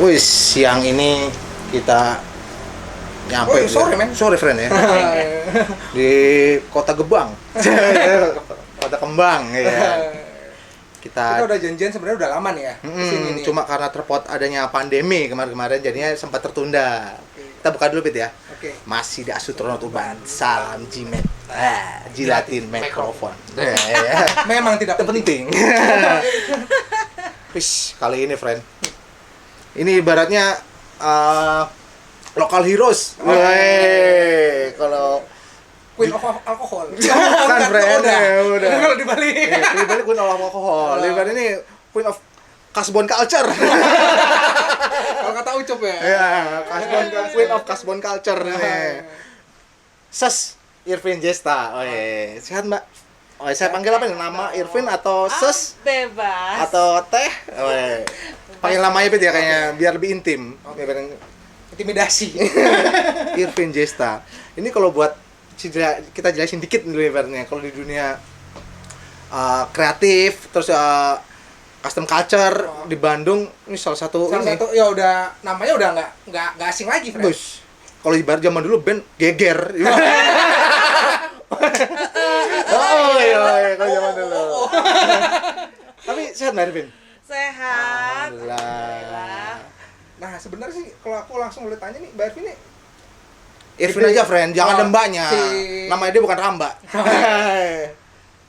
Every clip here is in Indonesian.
Wih, siang ini kita nyampe. Sore friend ya. Di Kota Gebang. Kota Kembang ya. Kita udah janjian sebenarnya udah lama nih ya. Kesini cuma karena terpot adanya pandemi kemarin-kemarin jadinya sempat tertunda. Kita buka dulu Pit ya. Masih di Astronaut Urban. Salam Jimet. Jilatin mikrofon. Memang tidak penting. Wis, kali ini friend. Ini ibaratnya local heroes. Kalau Queen of Alcohol. Kan friend, udah. Kalau di Bali. Di Bali Queen of Alcohol. Di Bali ini Queen of Kasbon Culture. Kalau kata Ucup ya. Iya, Queen of Kasbon Culture nih. Ses Irvin Jesta. Sehat Mbak? Saya panggil apa nih? Nama Irvin atau Ses? Bebas. Atau Teh? Panggil namanya Pit ya kayaknya biar lebih intim. Intimidasi. Irvin Jesta. Ini kalau buat kita jelasin dikit dulu ibaratnya. Kalau di dunia kreatif terus custom culture di Bandung ini salah satu ya udah namanya udah nggak asing lagi, Fred. Bus. Kalau ibarat zaman dulu band geger. Kalau zaman dulu. Tapi sehat Mbak Irvin? Sehat. Alhamdulillah. Nah, sebenarnya sih kalau aku langsung boleh tanya nih, Mbak Irvin nih. Irvin aja, friend. Jangan ada mbaknya. Namanya dia bukan Ramba.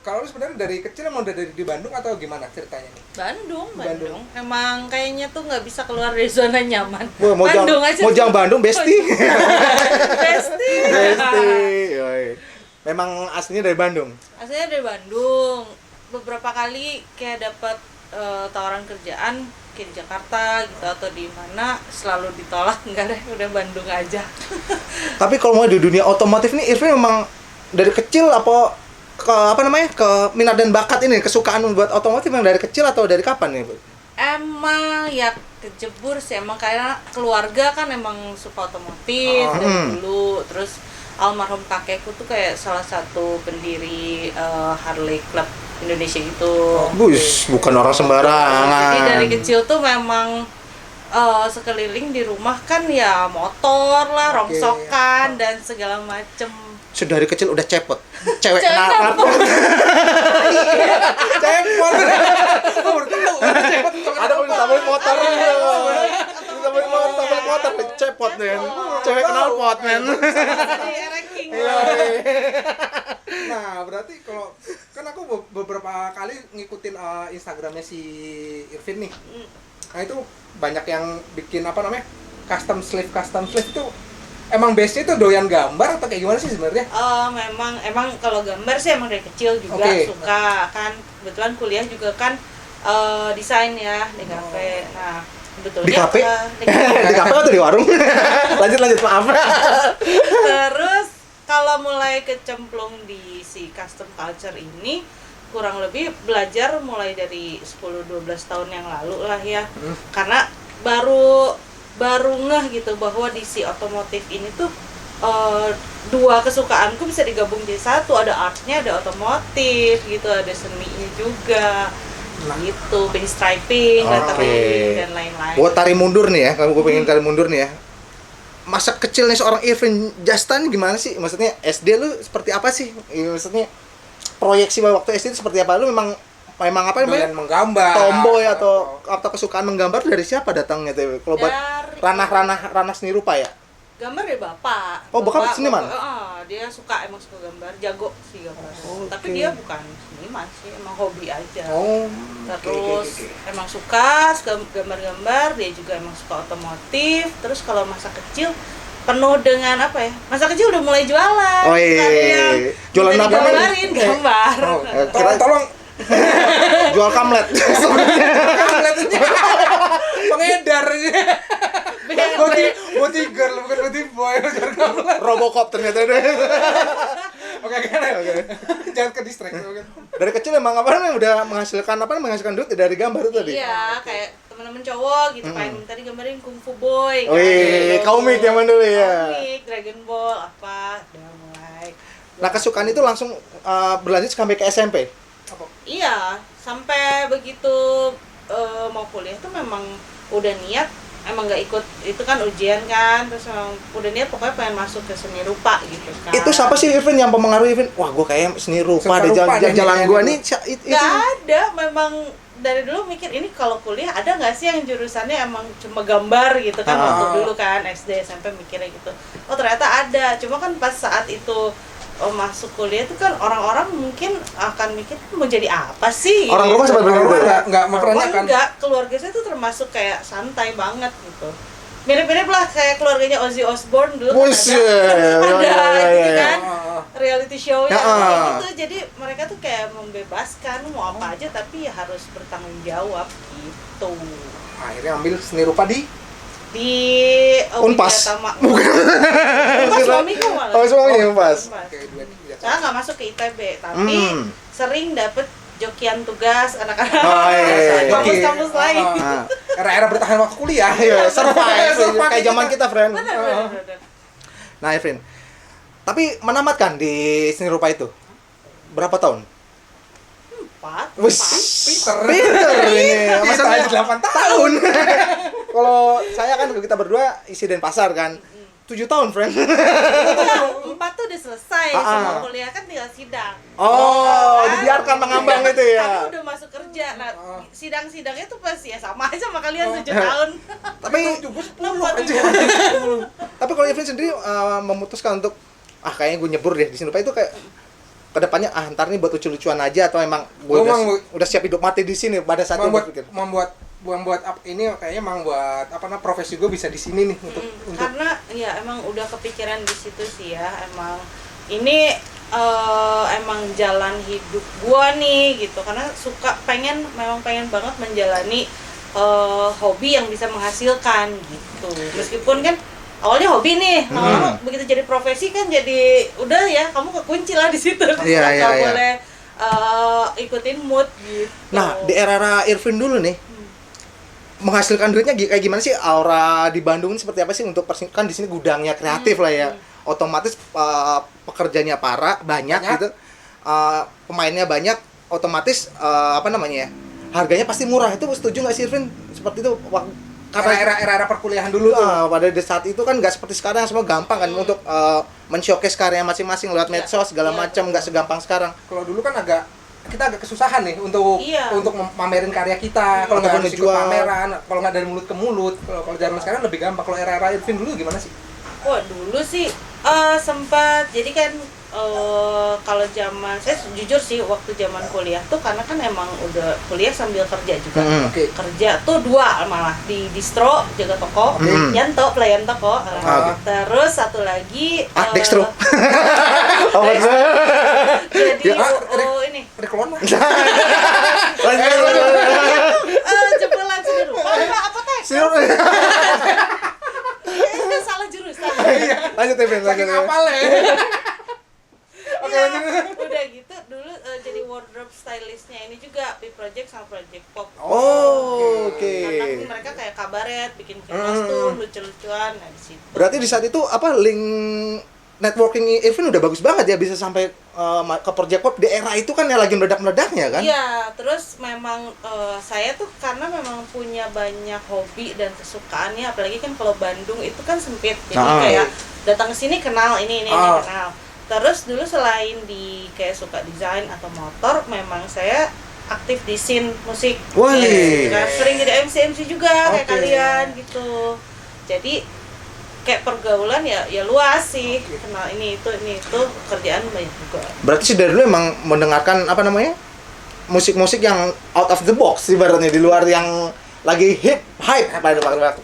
Kalau lu sebenarnya dari kecil emang udah dari di Bandung atau gimana ceritanya nih? Bandung. Emang kayaknya tuh nggak bisa keluar dari zona nyaman. Bandung aja. Mojang Bandung, Besti. Besti. Memang aslinya dari Bandung. Aslinya dari Bandung. Beberapa kali kayak dapat tawaran kerjaan kayak di Jakarta gitu atau di mana selalu ditolak, enggak deh, udah Bandung aja. Tapi kalau mau di dunia otomotif nih Irvin memang dari kecil ke minat dan bakat ini kesukaan buat otomotif yang dari kecil atau dari kapan nih? Emang ya kejebur sih, emang karena keluarga kan emang suka otomotif dari dulu. Terus almarhum kakekku tuh kayak salah satu pendiri Harley Club Indonesia itu. Bukan orang sembarangan. Jadi dari kecil tuh memang sekeliling di rumah kan ya motor lah, rongsokan dan segala macem. Dari kecil udah cepot. Cewek knalpot. Cepot. Ada yang ditambahin motor. Ditambahin motor cepot nih. Cewek knalpot men. Nah, berarti kalau kan aku beberapa kali ngikutin Instagramnya si Irvin nih. Nah, itu banyak yang bikin custom sleeve itu emang base-nya itu doyan gambar atau kayak gimana sih sebenarnya? Emang kalau gambar sih emang dari kecil juga suka kan. Kebetulan kuliah juga kan desain ya di kafe. Nah, di kafe? Di kafe atau di warung? lanjut maaf. Terus kalau mulai kecemplung di si custom culture ini kurang lebih belajar mulai dari 10-12 tahun yang lalu lah ya. Karena baru ngeh gitu bahwa di si otomotif ini tuh dua kesukaanku bisa digabung jadi satu, ada artnya, ada otomotif gitu, ada seninya juga gitu, pinstriping, lettering dan lain-lain. Buat tarik mundur nih ya, kalau gue pengen tarik mundur nih ya, masa kecilnya seorang Irvin Jesta gimana sih? Maksudnya SD lu seperti apa sih? Maksudnya proyeksi waktu SD itu seperti apa? Lu memang apa namanya? Menggambar. Tomboy atau kesukaan menggambar dari siapa datangnya tuh? Kalau buat ranah seni rupa ya? Gambar dari bapak. Bapak seniman? Dia emang suka gambar, jago sih gambar. Tapi dia bukan seniman sih, emang hobi aja. Terus emang suka gambar-gambar, dia juga emang suka otomotif. Terus kalau masa kecil penuh dengan masa kecil udah mulai jualan. Jualan apa? Gambarin gambar. Tolong jual kamlet. Kamletnya pengedar. Body girl bukan body boy. Robocop ternyata deh. Oke. Jangan ke distract. Dari kecil emang udah menghasilkan duit dari gambar itu tadi. Iya, kayak teman-teman cowok gitu pengen tadi gambarin Kung Fu Boy. Komik zaman dulu ya. Komik, Dragon Ball udah mulai. Nah, kesukaan itu langsung berlanjut sampai ke SMP. Iya, sampai begitu mau kuliah tuh memang udah niat emang nggak ikut itu kan ujian kan, terus emang udah niat pokoknya pengen masuk ke seni rupa gitu kan. Itu siapa sih Irvin yang mempengaruhi Irvin? Wah, gue kayak seni rupa Suka di rupa nih, jalan kayak gue gitu. nih. Itu Nggak ada, memang dari dulu mikir ini kalau kuliah ada nggak sih yang jurusannya emang cuma gambar gitu kan, waktu dulu kan SD SMP mikirnya gitu. Oh ternyata ada, cuma kan pas saat itu masuk kuliah itu kan orang-orang mungkin akan mikir mau jadi apa sih? Orang rumah sempat Orang begitu. rumah nggak Orang mempertanyakan. enggak, keluarga saya tuh termasuk kayak santai banget gitu. Mirip-mirip lah kayak keluarganya Ozzy Osbourne dulu kan Buset, ada iya, ini iya. kan reality show-nya Ya, kayak gitu. Jadi mereka tuh kayak membebaskan mau apa aja tapi ya harus bertanggung jawab gitu. Akhirnya ambil seni rupa di Unpas. Tama. Unpas suamiku malah. Oh, suaminya Unpas. kayak duet Saya nggak masuk ke ITB, tapi sering dapet jokian tugas anak-anak Oh, iya. kampus-kampus lain. Nah, era-era bertahan waktu kuliah. iya, survive Survive kayak kita. zaman kita, friend. Benar. Nah, Irvin. Tapi menamatkan di seni rupa itu berapa tahun? 4. Wis, Pinter. pinter ini. Masalahnya Masalahnya 8 tahun. kalau saya kan kita berdua isi Denpasar kan. 7 tahun, friend. 4 tuh udah selesai Ah, ah. semua kuliah kan tinggal sidang. Oh, Kan? dibiarkan mengambang itu Karena ya. udah masuk kerja. Nah, Oh. sidang-sidangnya tuh pasti ya sama aja sama kalian 7 tahun. Tapi Gue 10 Lompat aja. tapi kalau Irvin sendiri memutuskan untuk kayaknya gue nyebur deh di sini itu kayak kedepannya ntar nih buat lucu-lucuan aja atau emang gue udah siap hidup mati di sini pada saat itu berpikir. membuat ini kayaknya emang buat profesi gue bisa di sini nih untuk Karena ya emang udah kepikiran di situ sih ya, emang ini emang jalan hidup gua nih gitu, karena memang pengen banget menjalani hobi yang bisa menghasilkan gitu. Meskipun kan awalnya hobi nih, lama-lama begitu jadi profesi kan jadi udah ya kamu kekunci lah di situ. Iya, iya, iya. Boleh ikutin mood gitu. Nah, di era Irvin dulu nih menghasilkan duitnya kayak gimana sih? Aura di Bandung ini seperti apa sih untuk kan di sini gudangnya kreatif lah ya. Otomatis pekerjanya banyak gitu. Pemainnya banyak, otomatis harganya pasti murah. Itu setuju nggak sih Irvin? Seperti itu karena era perkuliahan dulu tuh. pada saat itu kan nggak seperti sekarang, semua gampang kan untuk men-showcase karya masing-masing lewat medsos segala macam, nggak segampang sekarang. Kalau dulu kan kita agak kesusahan nih untuk memamerin karya kita. Kalau nggak harus ikut ngejual. pameran, kalau nggak dari mulut ke mulut. Kalau zaman sekarang lebih gampang. Kalau era Irvin dulu gimana sih? Wah dulu sih sempat, jadi kan kalau zaman saya jujur sih waktu zaman kuliah tuh karena kan emang udah kuliah sambil kerja juga. Oke. Kerja tuh 2 malah di distro, jaga toko, pelayan toko. Terus satu lagi Dextro. jadi Ya, ini Reklon lah. jebolan seni rupa apa apotek. Kayaknya salah jurusan. Lanjut Irvin, Saking lanjut. apal ya. Iya, udah gitu dulu jadi wardrobe stylistnya ini juga P Project sama Project Pop. Oh, oke. Karena mereka kayak kabaret, bikin kostum, lucu-lucuan, nah di situ. Berarti di saat itu link networking Irvin udah bagus banget ya, bisa sampai ke Project Pop di era itu kan ya lagi meledak-meledaknya kan? Iya, terus memang saya tuh karena memang punya banyak hobi dan kesukaannya, apalagi kan kalau Bandung itu kan sempit, jadi kayak datang ke sini kenal ini kenal. Terus dulu selain di kayak suka desain atau motor, memang saya aktif di scene musik. Wih. Gitu kan. Sering jadi MC juga kayak kalian gitu. Jadi kayak pergaulan ya luas sih. Kenal ini itu kerjaan banyak juga. Berarti sih dari dulu emang mendengarkan musik-musik yang out of the box ibaratnya, di luar yang lagi hype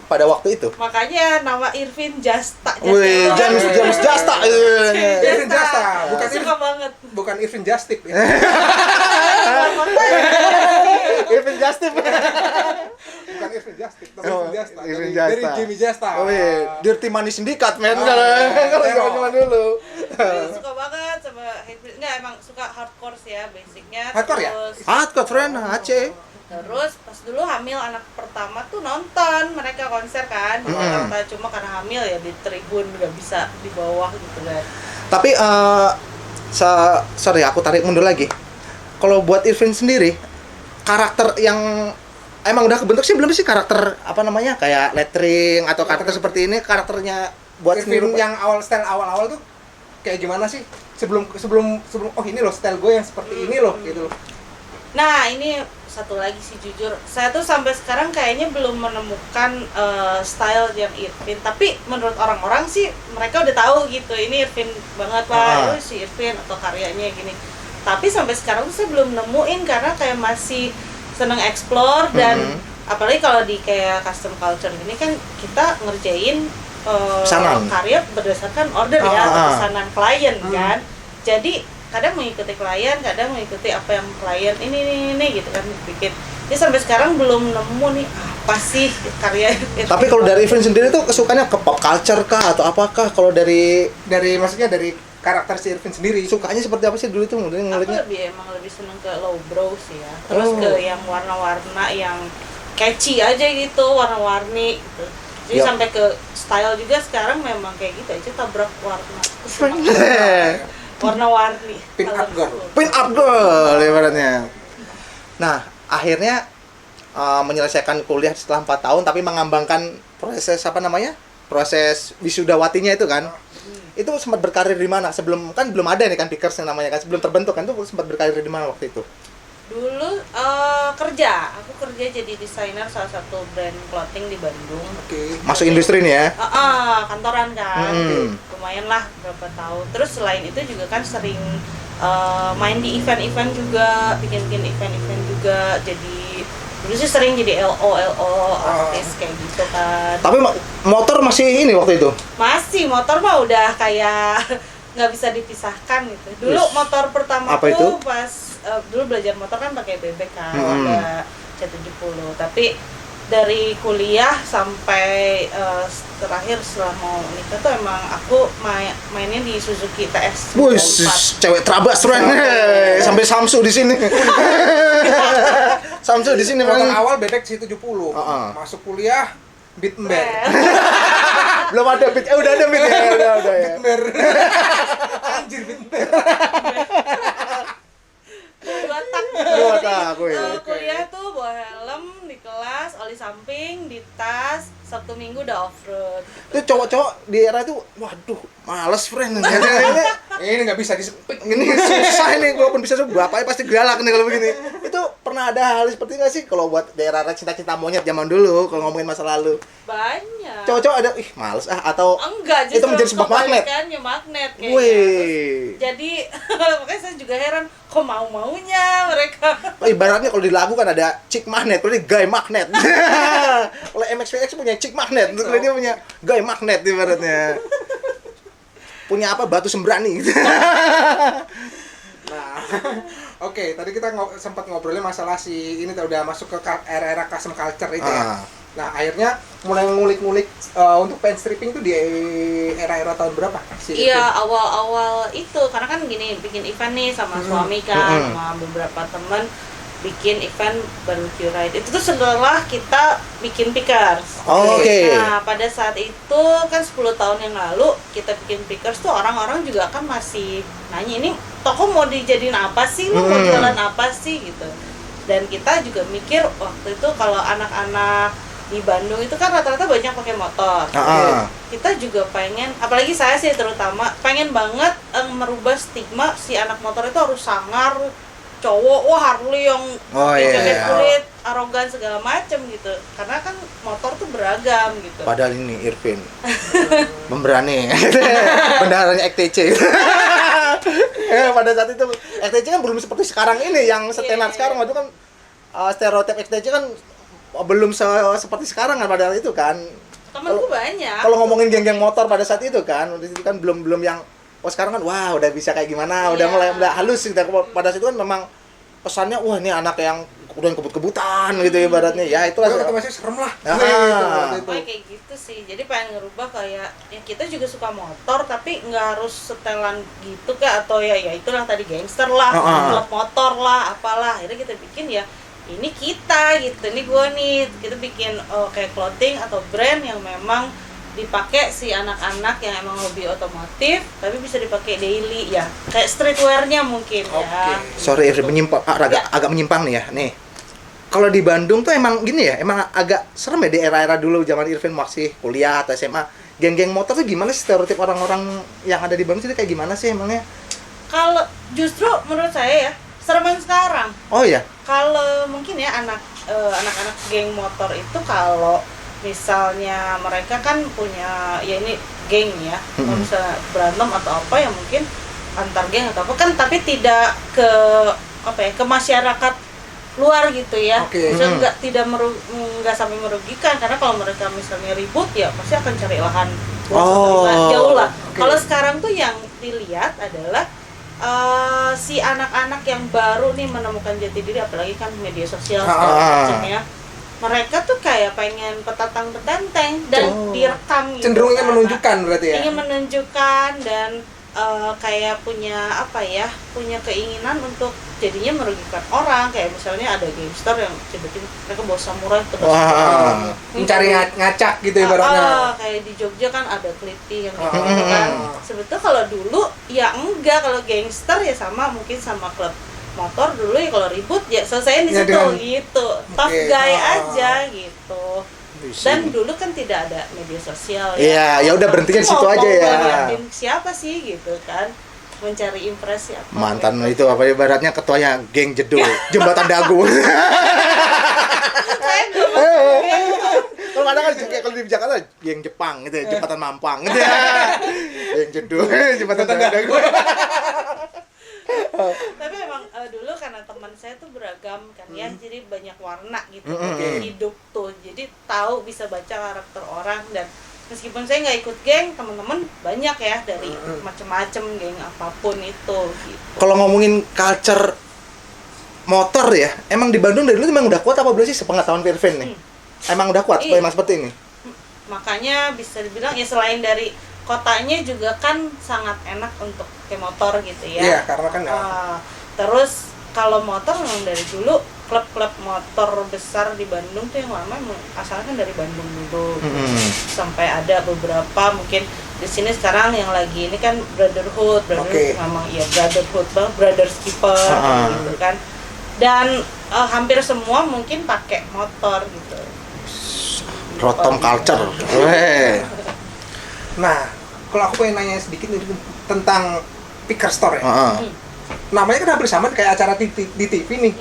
pada waktu itu. Makanya nama Irvin Jasta. Wih, James Jasta. Irvin Jasta, bukan suka banget. bukan Irvin Justip ya. Irvin Justip. Bukan Irvin Justip, tapi Irvin Jasta. Irvin Dari Jasta. Jimmy Jasta. Oh iya, Dirty Money Syndicate men kalau zaman dulu. Suka banget sama Irvin. Enggak, emang suka hardcore sih ya basicnya. Hardcore ya? Terus, Hardcore friend, Aceh. Terus pas dulu hamil anak pertama tuh nonton mereka konser kan di Jakarta, cuma karena hamil ya di tribun nggak bisa di bawah gitu kan. Tapi sorry aku tarik mundur lagi. Kalau buat Irvin sendiri, karakter yang emang udah kebentuk sih belum sih karakter apa namanya kayak lettering atau karakter seperti ini karakternya buat Irvin sendiri yang style awal-awal tuh kayak gimana sih? Sebelum oh ini loh style gue yang seperti ini loh gitu loh. Nah, ini satu lagi sih jujur, saya tuh sampai sekarang kayaknya belum menemukan style yang Irvin. Tapi menurut orang-orang sih mereka udah tahu gitu, ini Irvin banget Pak, si Irvin atau karyanya gini. Tapi sampai sekarang tuh saya belum nemuin karena kayak masih seneng explore dan apalagi kalau di kayak custom culture ini kan kita ngerjain karya berdasarkan order ya atau pesanan klien kan. Jadi kadang mengikuti klien, kadang mengikuti apa yang klien ini gitu kan bikin. Jadi sampai sekarang belum nemu nih apa sih karya. Tapi kalau dari Irvin sendiri tuh kesukaannya ke pop culture kah atau apakah? Kalau dari maksudnya dari karakter si Irvin sendiri sukanya seperti apa sih dulu tuh ngeliatnya? Aku lebih seneng ke low brow sih ya. Terus ke yang warna-warna yang catchy aja gitu, warna-warni gitu. Jadi sampai ke style juga sekarang memang kayak gitu aja, tabrak warna. Warna-warni. Pin up girl ibaratnya. Nah, akhirnya menyelesaikan kuliah setelah 4 tahun tapi mengembangkan proses proses wisudawatinya itu kan. Itu sempat berkarir di mana? Sebelum kan belum ada nih kan Pickers yang namanya kan sebelum terbentuk kan, itu sempat berkarir di mana waktu itu? Dulu aku kerja jadi desainer salah satu brand clothing di Bandung. Masuk industri nih ya? Kantoran kan, lumayan lah berapa tahun. Terus selain itu juga kan sering main di event-event juga, bikin event-event juga. Jadi dulu sih sering jadi LO artis kayak gitu kan. Tapi motor masih ini waktu itu? Masih, motor mah udah kayak nggak bisa dipisahkan gitu. Dulu motor pertama apa itu? Pas dulu belajar motor kan pakai bebek kan, ada C70. Tapi dari kuliah sampai terakhir setelah mau nikah tuh emang aku mainnya di Suzuki TS. Wih, cewek terabas keren. Sampai Samsu di sini. Samsu di sini motor awal bebek C70. Masuk kuliah Bitmber. Belum ada Bit, udah ada Bit ya, udah ya. Bitmber. Anjir Bitmber. Dua tak. Kuliah tuh bawa helm di kelas, oli samping, di tas, Sabtu Minggu udah off-road. Itu cowok-cowok di era itu, waduh, males friend. Ini nggak bisa disepik. Ini susah ini, walaupun bisa bapaknya pasti galak nih kalau begini. Itu pernah ada hal seperti nggak sih kalau buat daerah cinta-cinta monyet zaman dulu kalau ngomongin masa lalu? Banyak. Cowok-cowok ada, males atau enggak, itu menjadi sebuah magnet. Magnet kayaknya. Wih. Jadi makanya saya juga heran kok mau-maunya mereka. Ibaratnya kalau di lagu kan ada chick magnet, kalau ini guy magnet. Kalau MXPX punya chick magnet, kalau dia punya guy magnet ibaratnya. Punya apa? Batu sembrani. Nah, oke, tadi kita sempat ngobrolin masalah si ini udah masuk ke era-era custom culture itu ya. Nah, akhirnya mulai ngulik-ngulik untuk pen stripping tuh di era-era tahun berapa sih? Iya, awal-awal itu karena kan gini, bikin event nih sama suami kan, sama beberapa teman bikin event barbecue ride. Itu tuh setelah kita bikin pickers. Oke. Nah, pada saat itu kan 10 tahun yang lalu kita bikin pickers tuh orang-orang juga kan masih nanya, ini toko mau dijadiin apa sih? Lu mau jualan apa sih gitu. Dan kita juga mikir waktu itu kalau anak-anak di Bandung itu kan rata-rata banyak pakai motor. Kita juga pengen, apalagi saya sih terutama pengen banget merubah stigma si anak motor itu harus sangar, cowok, Harley yang jaket kulit, arogan segala macem gitu. Karena kan motor tuh beragam gitu. Padahal ini Irvin memberani. Bendaharanya XTC. Pada saat itu XTC kan belum seperti sekarang ini yang setenar sekarang. Waktu kan stereotip XTC kan belum seperti sekarang kan pada itu kan. Temanku banyak. Kalau ngomongin geng-geng motor pada saat itu kan belum yang sekarang kan udah bisa kayak gimana, udah mulai halus gitu. Pada saat itu kan memang pesannya ini anak yang udah kebut-kebutan gitu ibaratnya. Ya itulah. Itu masih serem lah. Kayak gitu sih. Jadi pengen ngerubah kayak ya kita juga suka motor tapi nggak harus setelan gitu kak, atau ya itulah tadi gangster lah, klub motor lah, apalah. Akhirnya kita bikin ya ini kita gitu, ini gue nih, kita bikin kayak clothing atau brand yang memang dipakai si anak-anak yang emang hobi otomotif tapi bisa dipakai daily ya, kayak streetwear-nya mungkin ya. Sorry, menyimpang agak menyimpang nih ya. Nih. kalau di Bandung tuh emang gini ya, emang agak serem ya di era-era dulu zaman Irfan masih kuliah atau SMA. Geng-geng motor tuh gimana sih stereotip orang-orang yang ada di Bandung itu kayak gimana sih emangnya? Kalau justru menurut saya ya sereman sekarang. Oh ya? Kalau mungkin ya anak-anak geng motor itu kalau misalnya mereka kan punya ya ini geng ya, kalau misalnya berantem atau apa ya mungkin antar geng atau apa kan, tapi tidak ke apa ya ke masyarakat luar gitu ya. Maksudnya nggak sampai merugikan, karena kalau mereka misalnya ribut ya pasti akan cari lahan buat terlibat jauh lah. Kalau sekarang tuh yang dilihat adalah si anak-anak yang baru nih menemukan jati diri, apalagi kan media sosial segala macamnya, mereka tuh kayak pengen petatang petenteng dan direkam gitu. Cenderung ingin menunjukkan berarti ya. Ingin menunjukkan dan kayak punya punya keinginan untuk jadinya merugikan orang, kayak misalnya ada gangster yang tiba-tiba mereka bawa samurai terus mencari ngacak gitu ibaratnya. Kayak di Jogja kan ada Keliti yang gitu kan. Sebetulnya kalau dulu ya enggak, kalau gangster ya sama mungkin sama klub motor dulu ya, kalau ribut ya selesaiin di situ gitu, tough guy aja gitu. Dan dulu kan tidak ada media sosial ya. Iya, ya udah berhentinya di situ aja ya. Ngeliatin siapa sih gitu kan, mencari impresi apa. Mantan itu apa ibaratnya ketuanya geng jedul, jembatan dagu. Saya nggak masuk geng. Kalau kadang kan kayak kalau di Jakarta geng Jepang gitu ya, jembatan Mampang gitu ya. Geng jedul, jembatan dagu. Tapi emang dulu karena teman saya tuh beragam kan ya, jadi banyak warna gitu hidup tuh, jadi tahu bisa baca karakter orang. Dan meskipun saya nggak ikut geng, teman-teman banyak ya dari macam-macam geng apapun itu gitu. Kalau ngomongin culture motor ya, emang di Bandung dari dulu emang udah kuat apa belum sih sepengetahuan Irfan nih? Emang udah kuat, emang seperti ini? Makanya bisa dibilang ya selain dari kotanya juga kan sangat enak untuk pakai motor gitu ya. Iya, karena kan terus kalau motor memang dari dulu klub-klub motor besar di Bandung tuh yang lama asalnya kan dari Bandung dulu. Sampai ada beberapa mungkin di sini sekarang yang lagi ini kan Brotherhood memang ya Brotherhood banget, Brothers Keeper gitu kan. Dan hampir semua mungkin pakai motor gitu. Rotom culture. Nah, kalau aku pengen nanya sedikit tentang Picker Store ya. Namanya kan hampir sama kayak acara di TV nih.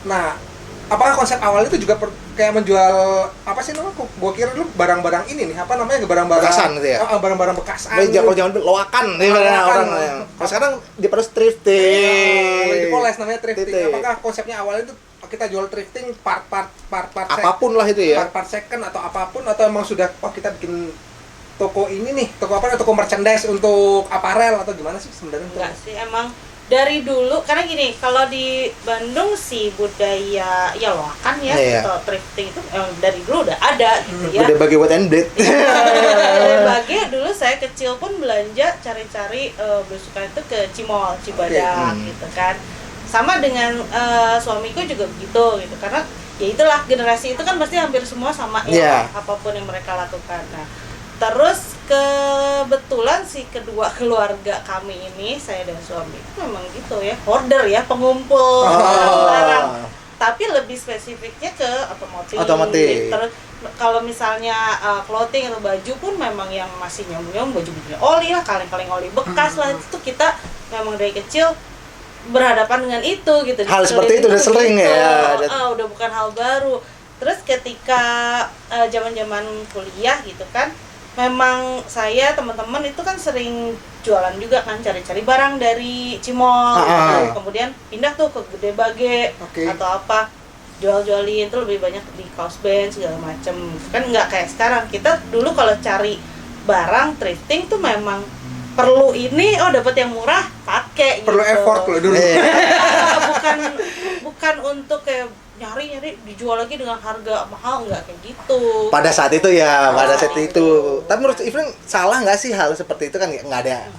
Nah, apakah konsep awalnya itu juga kayak menjual apa sih namanya? Gua kira dulu barang-barang ini nih, apa namanya, barang-barang bekasan gitu ya. Barang-barang bekasan. Kalau jangan loakan nih orang. Kalau sekarang diperus thrifting. Dipoles namanya thrifting. Apakah konsepnya awalnya itu kita jual thrifting part apapun lah itu ya. Part second atau apapun, atau emang sudah kita bikin toko ini nih, toko apa, toko merchandise untuk aparel atau gimana sih sebenarnya? Enggak sih, emang dari dulu karena gini, kalau di Bandung sih budaya ya loakan ya, atau thrifting itu dari dulu udah ada gitu ya. Udah bagi buat and blade. Udah bagi dulu saya kecil pun belanja cari-cari belusukan itu ke Cimol, Cibadak gitu kan. Sama dengan suamiku juga begitu gitu, karena ya itulah generasi itu kan pasti hampir semua sama ya, apapun yang mereka lakukan. Nah, terus kebetulan si kedua keluarga kami ini, saya dan suami itu memang gitu ya, hoarder ya, pengumpul barang. Tapi lebih spesifiknya ke otomotif. Terus kalau misalnya clothing atau baju pun memang yang masih nyambung baju oli lah, kaleng-kaleng oli bekas lah, itu kita memang dari kecil berhadapan dengan itu gitu. Hal seperti itu udah sering ya. Udah bukan hal baru. Terus ketika zaman-zaman kuliah gitu kan, memang saya teman-teman itu kan sering jualan juga kan, cari-cari barang dari Cimol gitu. Kemudian pindah tuh ke Gede Bage atau apa, jual-jualin itu lebih banyak di kaos band segala macem kan. Nggak kayak sekarang, kita dulu kalau cari barang thrifting tuh memang perlu ini, dapat yang murah pakai gitu. Perlu effort loh dulu. bukan untuk kayak nyari dijual lagi dengan harga mahal, nggak kayak gitu. Pada saat itu ya, Tapi menurut Irfan salah nggak sih hal seperti itu? Kan nggak ada.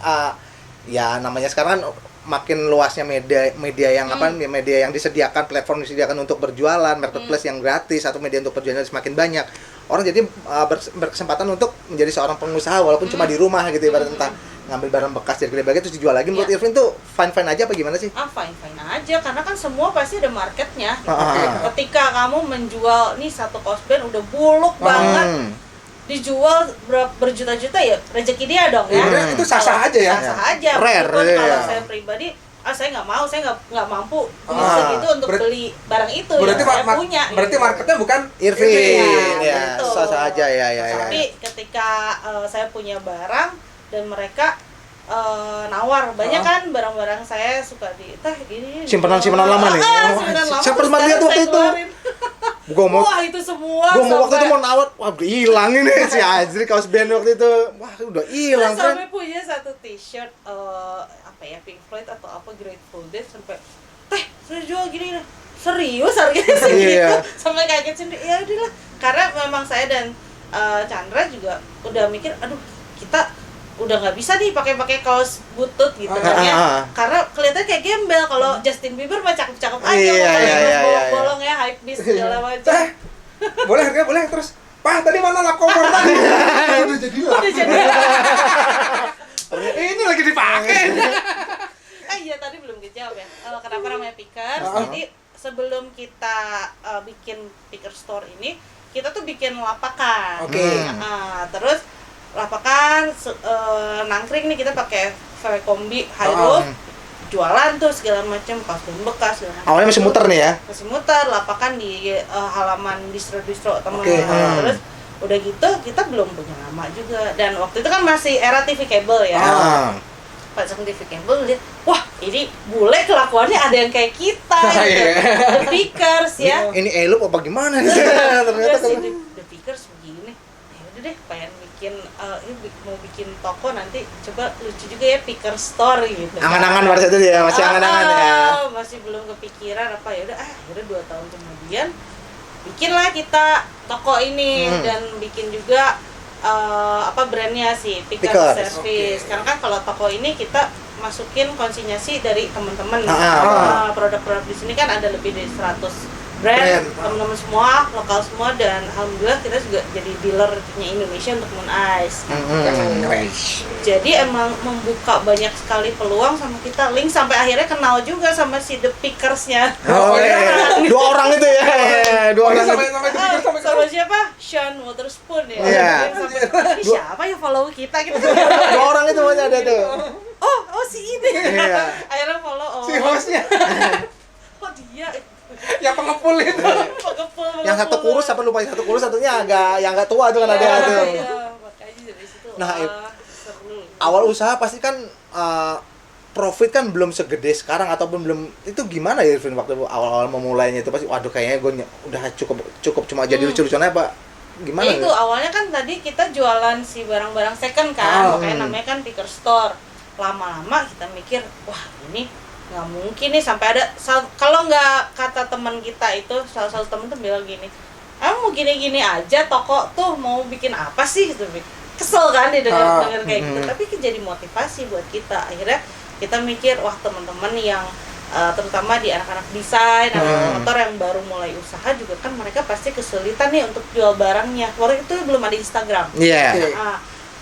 Ya namanya sekarang kan makin luasnya media yang media yang disediakan, platform disediakan untuk berjualan, marketplace yang gratis atau media untuk berjualan semakin banyak. Orang jadi berkesempatan untuk menjadi seorang pengusaha walaupun cuma di rumah gitu, ibarat entah ngambil barang bekas dari Gede Bage terus dijual lagi. Menurut Irfan tuh fine aja apa gimana sih? Fine aja aja karena kan semua pasti ada marketnya gitu. Ah. Ketika kamu menjual nih satu kaos band udah buluk banget dijual berjuta-juta ya rezeki dia dong ya. Itu sah-sah aja ya. Sah-sah aja. Rare, Meskipun kalau ya. saya pribadi saya nggak mau, saya nggak mampu Ah, segitu untuk beli barang itu Berarti yang saya punya. berarti gitu. marketnya bukan Irvin, Iya, ya, gitu. sah-sah aja ya. Tapi ketika saya punya barang dan mereka nawar banyak kan barang-barang saya suka di gini Simpanan-simpanan lama nih. simpanan lama Siapa terus pernah lihat sekarang waktu saya itu? keluarin. Gua Wah itu semua mau waktu itu sampai- mau nawar, wah udah hilang ini si Azri kaos band waktu itu. Wah, udah hilang Saya kan. sampai punya satu t-shirt apa ya Pink Floyd atau apa Grateful Dead sampai saya jual gini serius harganya segitu Iya. sampai kaget sendiri ya udahlah karena memang saya dan Chandra juga udah mikir aduh kita udah nggak bisa nih pakai kaos butut gitu kan ya karena kelihatan kayak gembel kalau Justin Bieber mah cakep-cakep aja Iya, pakai iya, kaos iya, bolong ya hype beast segala macam boleh harga boleh terus. Pak, tadi mana lap cover tadi? Udah jadi lap. udah jadi Ini lagi dipakai. iya tadi belum dijawab ya kenapa namanya Pickers. Jadi sebelum kita bikin Pickers Store ini kita tuh bikin lapakan. Oke. Terus lapakan nangkring nih kita pakai VW kombi high roof jualan tuh segala macam kaos band bekas segala macam. Awalnya masih muter nih ya. Masih muter lapakan di halaman distro teman. Oke. Terus udah gitu kita belum punya nama juga dan waktu itu kan masih era TV kabel ya. Pasang TV kabel lihat, wah ini bule kelakuannya ada yang kayak kita gitu. The Pickers ya. Ini elup apa gimana nih? Ternyata Terus kalau The Pickers begini. Ya udah deh, pengen bikin mau bikin toko nanti coba lucu juga ya Pickers Store gitu. angan-angan pada saat itu ya, masih angan-angan ya. Masih belum kepikiran apa ya udah udah 2 tahun kemudian bikinlah kita toko ini dan bikin juga brandnya sih Pickers Pickers. Service. Karena kan kalau toko ini kita masukin konsinyasi dari teman-teman. Produk-produk di sini kan ada lebih dari 100 brand. Teman-teman semua, lokal semua dan alhamdulillah kita juga jadi dealernya Indonesia untuk Moon Ice. Jadi emang membuka banyak sekali peluang sama kita. Link sampai akhirnya kenal juga sama si The Pickers-nya. Oh iya. 2 orang itu ya. 2 orang. Sampai dipikir sampai Sama siapa? Sean Waterspoon ya. Iya. Ini siapa ya follow kita gitu. 2 orang itu masih ada tuh. Oh si ini. Iya. Akhirnya follow si hostnya Oh dia. yang pengepul itu. Yang satu kurus apa lupa, yang satu kurus satunya yang agak tua tuh kan ada tuh. Iya, makanya dari situ. Nah, seru. Awal usaha pasti kan profit kan belum segede sekarang ataupun belum itu gimana ya Irvin waktu awal-awal memulainya itu pasti waduh kayaknya gue udah cukup cuma jadi lucu-lucuan apa gimana Ya itu awalnya kan tadi kita jualan si barang-barang second kan, makanya namanya kan Picker Store. Lama-lama kita mikir, wah ini nggak mungkin nih sampai ada kalau nggak kata teman kita itu salah satu temen tuh bilang gini, mau gini-gini aja toko tuh mau bikin apa sih gitu. Kesel kan dia dengar kayak gitu, tapi jadi motivasi buat kita. Akhirnya kita mikir wah teman-teman yang terutama di anak-anak desain, anak motor yang baru mulai usaha juga kan mereka pasti kesulitan nih untuk jual barangnya. Waktu itu belum ada Instagram. Iya.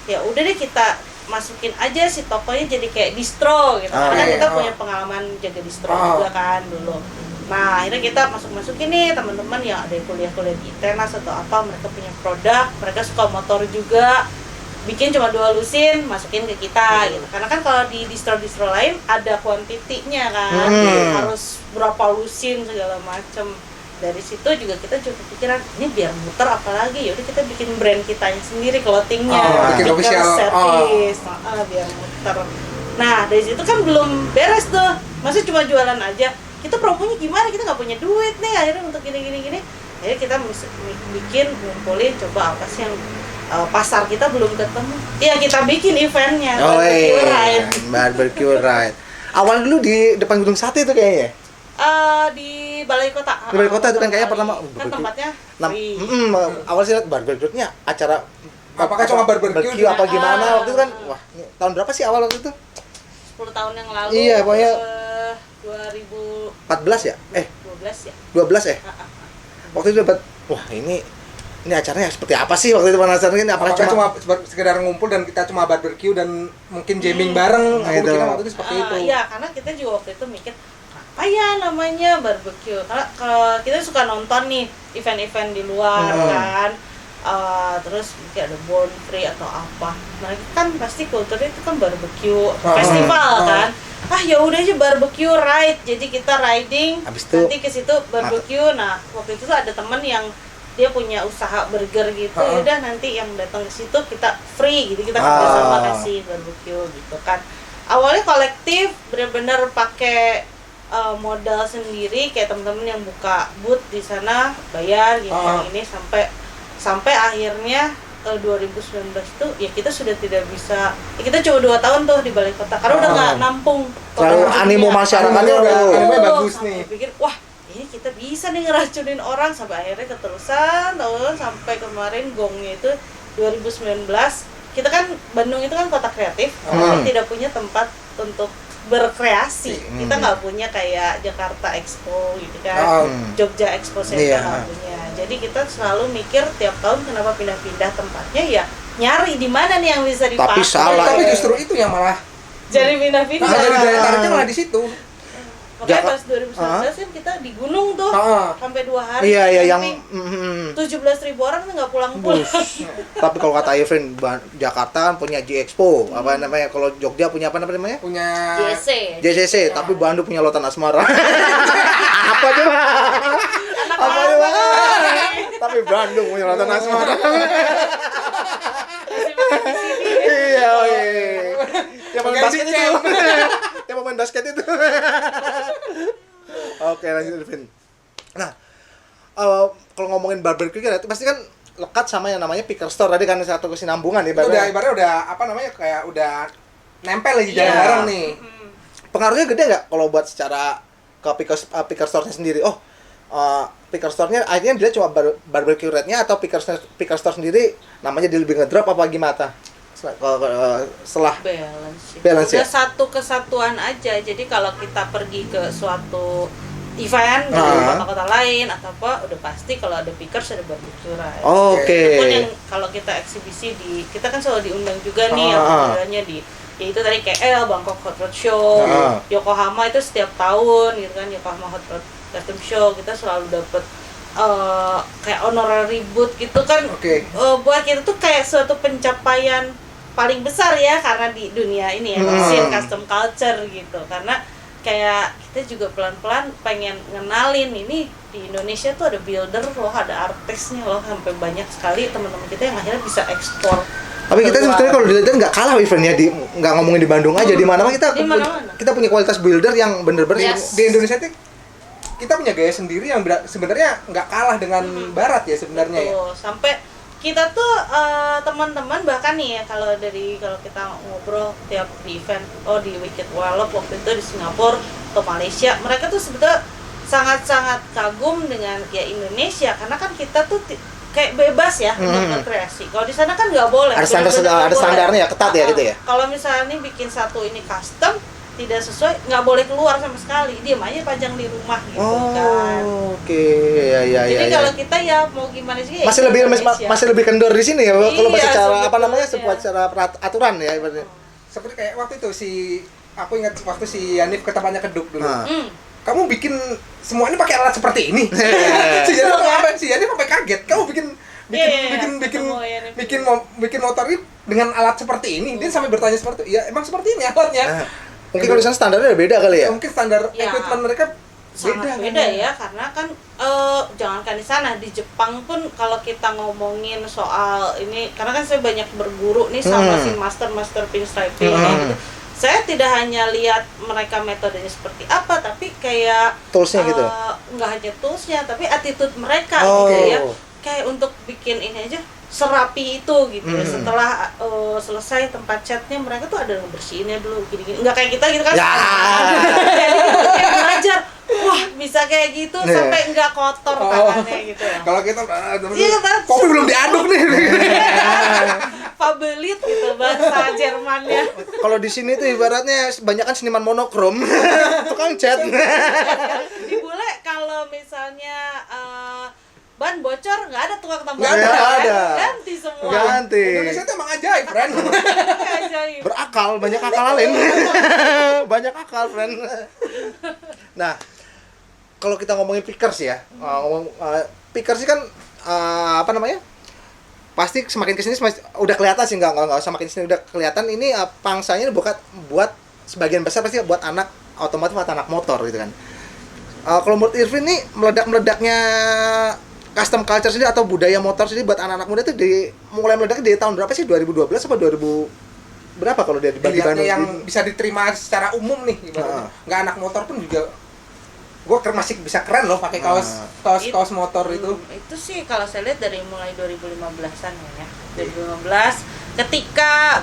Ya udah deh kita masukin aja si tokonya jadi kayak distro gitu. Karena kita punya pengalaman jaga distro juga kan dulu. Nah akhirnya kita masukin nih teman-teman yang ada kuliah-kuliah di Tenas atau apa, mereka punya produk, mereka suka motor juga, bikin cuma 2 lusin masukin ke kita gitu. Karena kan kalau di distro-distro lain ada kuantitinya kan, harus berapa lusin segala macem. Dari situ juga kita juga kepikiran ini biar muter apalagi ya udah kita bikin brand kitanya sendiri, clothingnya, bikin official service, biar muter. Nah dari situ kan belum beres tuh, masih cuma jualan aja. Kita promonya gimana? Kita nggak punya duit nih akhirnya untuk gini. Akhirnya kita bikin ngumpulin coba apa sih yang pasar kita belum ketemu. Iya kita bikin eventnya. Barbecue Ride. Awal dulu di depan Gedung Sate itu kayaknya. Di Balai Kota. Di Balai Kota itu kan kayaknya pertama kan tempatnya free. Awal sih lihat barbecue-nya acara apakah cuma barbecue apa gimana waktu itu kan wah ini tahun berapa sih awal waktu itu 10 tahun yang lalu. Iya, pokoknya 2014 14 ya 12 ya. 12 ya waktu itu dapat wah ini ini acaranya seperti apa sih waktu itu penasaran kan apakah Apakah cuma cuma sekedar ngumpul dan kita cuma barbecue dan mungkin jamming bareng? Aku Gitu. mikirnya waktu itu seperti itu. Iya, karena kita juga waktu itu mikir apa ya namanya barbecue. Karena kalau kita suka nonton nih event-event di luar kan. Terus kayak ada bonfire atau apa. Nah, kan pasti kulturnya itu kan barbecue festival kan. Ya udah aja barbecue ride. Jadi kita riding Habis itu nanti ke situ barbecue. Nah, waktu itu tuh ada temen yang dia punya usaha burger gitu. Udah nanti yang datang ke situ kita free gitu. Kita sama kasih barbecue gitu kan. Awalnya kolektif benar-benar pakai modal sendiri, kayak teman-teman yang buka booth di sana bayar gitu ini sampai akhirnya 2019 tuh ya kita sudah tidak bisa kita cuma 2 tahun tuh di balai kota karena udah nggak nampung terlalu animo masyarakatnya Animenya bagus nih. pikir wah ini kita bisa nih ngeracunin orang sampai akhirnya keterusan sampai kemarin gongnya itu 2019 kita kan Bandung itu kan kota kreatif tapi tidak punya tempat untuk berkreasi. Kita nggak punya kayak Jakarta Expo gitu kan, Jogja Expo Center nggak punya. Jadi kita selalu mikir tiap tahun kenapa pindah-pindah tempatnya ya nyari di mana nih yang bisa dipakai. Tapi salah. Tapi justru itu yang malah Jadi pindah-pindah. jadi daya tariknya malah di situ. Makanya pas 2019 kan kita di gunung tuh sampai 2 hari. Iya yang 17.000 orang tuh nggak pulang-pulang. Tapi kalau kata Irvin, Jakarta kan punya G-Expo, apa namanya? Kalau Jogja punya apa namanya? Punya JCC, tapi Bandung punya Lautan Asmara. Apa coba? Apa coba? Tapi Bandung punya Lautan Asmara. Iya, yang main basket itu. Yang main basket itu. Oke, lanjut Irvin. Nah, kalau ngomongin barbecue kan pasti kan lekat sama yang namanya picker store tadi kan satu kesinambungan itu udah ibaratnya udah apa namanya kayak udah nempel lagi jalan bareng nih. Pengaruhnya gede nggak kalau buat secara ke picker store-nya sendiri? Picker store-nya akhirnya dia cuma barbecue rate-nya atau picker store sendiri namanya dia lebih ngedrop apa gimana? Setelah balance udah ya? satu kesatuan aja. Jadi kalau kita pergi ke suatu event di kota-kota lain atau apa udah pasti kalau ada pickers ada barbecue ride. Walaupun yang kalau kita eksibisi kita kan selalu diundang juga nih yang di ya itu tadi KL, Bangkok Hot Rod Show, Yokohama itu setiap tahun gitu kan, Yokohama Hot Rod Custom Show kita selalu dapet kayak honorary booth gitu kan. Buat kita tuh kayak suatu pencapaian paling besar ya karena di dunia ini ya scene custom culture gitu, karena kayak kita juga pelan-pelan pengen ngenalin ini di Indonesia tuh ada builder loh, ada artisnya loh, sampai banyak sekali teman-teman kita yang akhirnya bisa ekspor. Tapi kita sebetulnya kalau dilihat nggak kalah event ya, nggak ngomongin di Bandung aja, di mana-mana kita punya kualitas builder yang bener-bener di Indonesia tuh kita punya gaya sendiri yang sebenarnya nggak kalah dengan Barat ya sebenarnya ya. Sampai kita tuh teman-teman bahkan nih ya kalau kita ngobrol tiap di event di Wicked Wallop waktu itu di Singapura atau Malaysia, mereka tuh sebetulnya sangat-sangat kagum dengan ya Indonesia karena kan kita tuh kayak bebas ya untuk berkreasi. Kalau di sana kan nggak boleh. Ada standarnya ya, ketat ya gitu ya. Kalau misalnya nih bikin satu ini custom tidak sesuai, nggak boleh keluar sama sekali, diam aja pajang di rumah gitu kan. Ya. Jadi kalau kita ya mau gimana sih? Masih lebih kendor di sini ya. Kalau secara apa namanya sebuah secara aturan ya ibaratnya. Seperti kayak waktu itu aku ingat waktu si Yanif ke tempatnya Keduk dulu. Kamu bikin semua ini pakai alat seperti ini. Si Yanif sampai kaget. Kamu bikin motor ini dengan alat seperti ini. Dia sampai bertanya seperti itu. Ya emang seperti ini alatnya. Mungkin kalau di sana standarnya beda kali ya. Mungkin standar equipment mereka sangat beda ya, karena kan jangankan di sana, di Jepang pun kalau kita ngomongin soal ini, karena kan saya banyak berguru nih sama si master pinstriping gitu. Saya tidak hanya lihat mereka metodenya seperti apa, tapi kayak toolsnya gitu. Nggak hanya toolsnya, tapi attitude mereka gitu ya. Kayak untuk bikin ini aja serapi itu gitu. Setelah selesai tempat catnya mereka tuh ada ngebersihinnya dulu gini-gini. Nggak kayak kita gitu kan. Jadi kayak belajar, wah bisa kayak gitu sampai nggak kotor tangannya gitu ya. Kalau kita kopi belum diaduk nih. Fabelit gitu bahasa Jermannya. Kalau di sini tuh ibaratnya kebanyakan seniman monokrom. Tukang cat. Di bule kalau misalnya ban bocor, nggak ada tukang tambal Nggak ban. ada. Ganti semua. Ganti. Indonesia tuh emang ajaib, friend. Ajaib. Berakal, banyak akal lain. Banyak akal, friend. Nah, kalau kita ngomongin pickers ya, pickers sih kan apa namanya? Pasti semakin kesini udah kelihatan sih, nggak usah makin kesini udah kelihatan ini pangsanya buat sebagian besar pasti buat anak otomotif atau anak motor gitu kan. Kalau menurut Irfin nih meledak-meledaknya custom culture sendiri atau budaya motor sendiri buat anak-anak muda itu mulai meledak dari tahun berapa sih? 2012 apa 2000 berapa kalau dia dibagi Dilihatnya yang bisa diterima secara umum nih, ibaratnya. Nggak anak motor pun juga gue masih bisa keren loh pakai kaos motor itu. Itu sih kalau saya lihat dari mulai 2015-an ya. 2015 ketika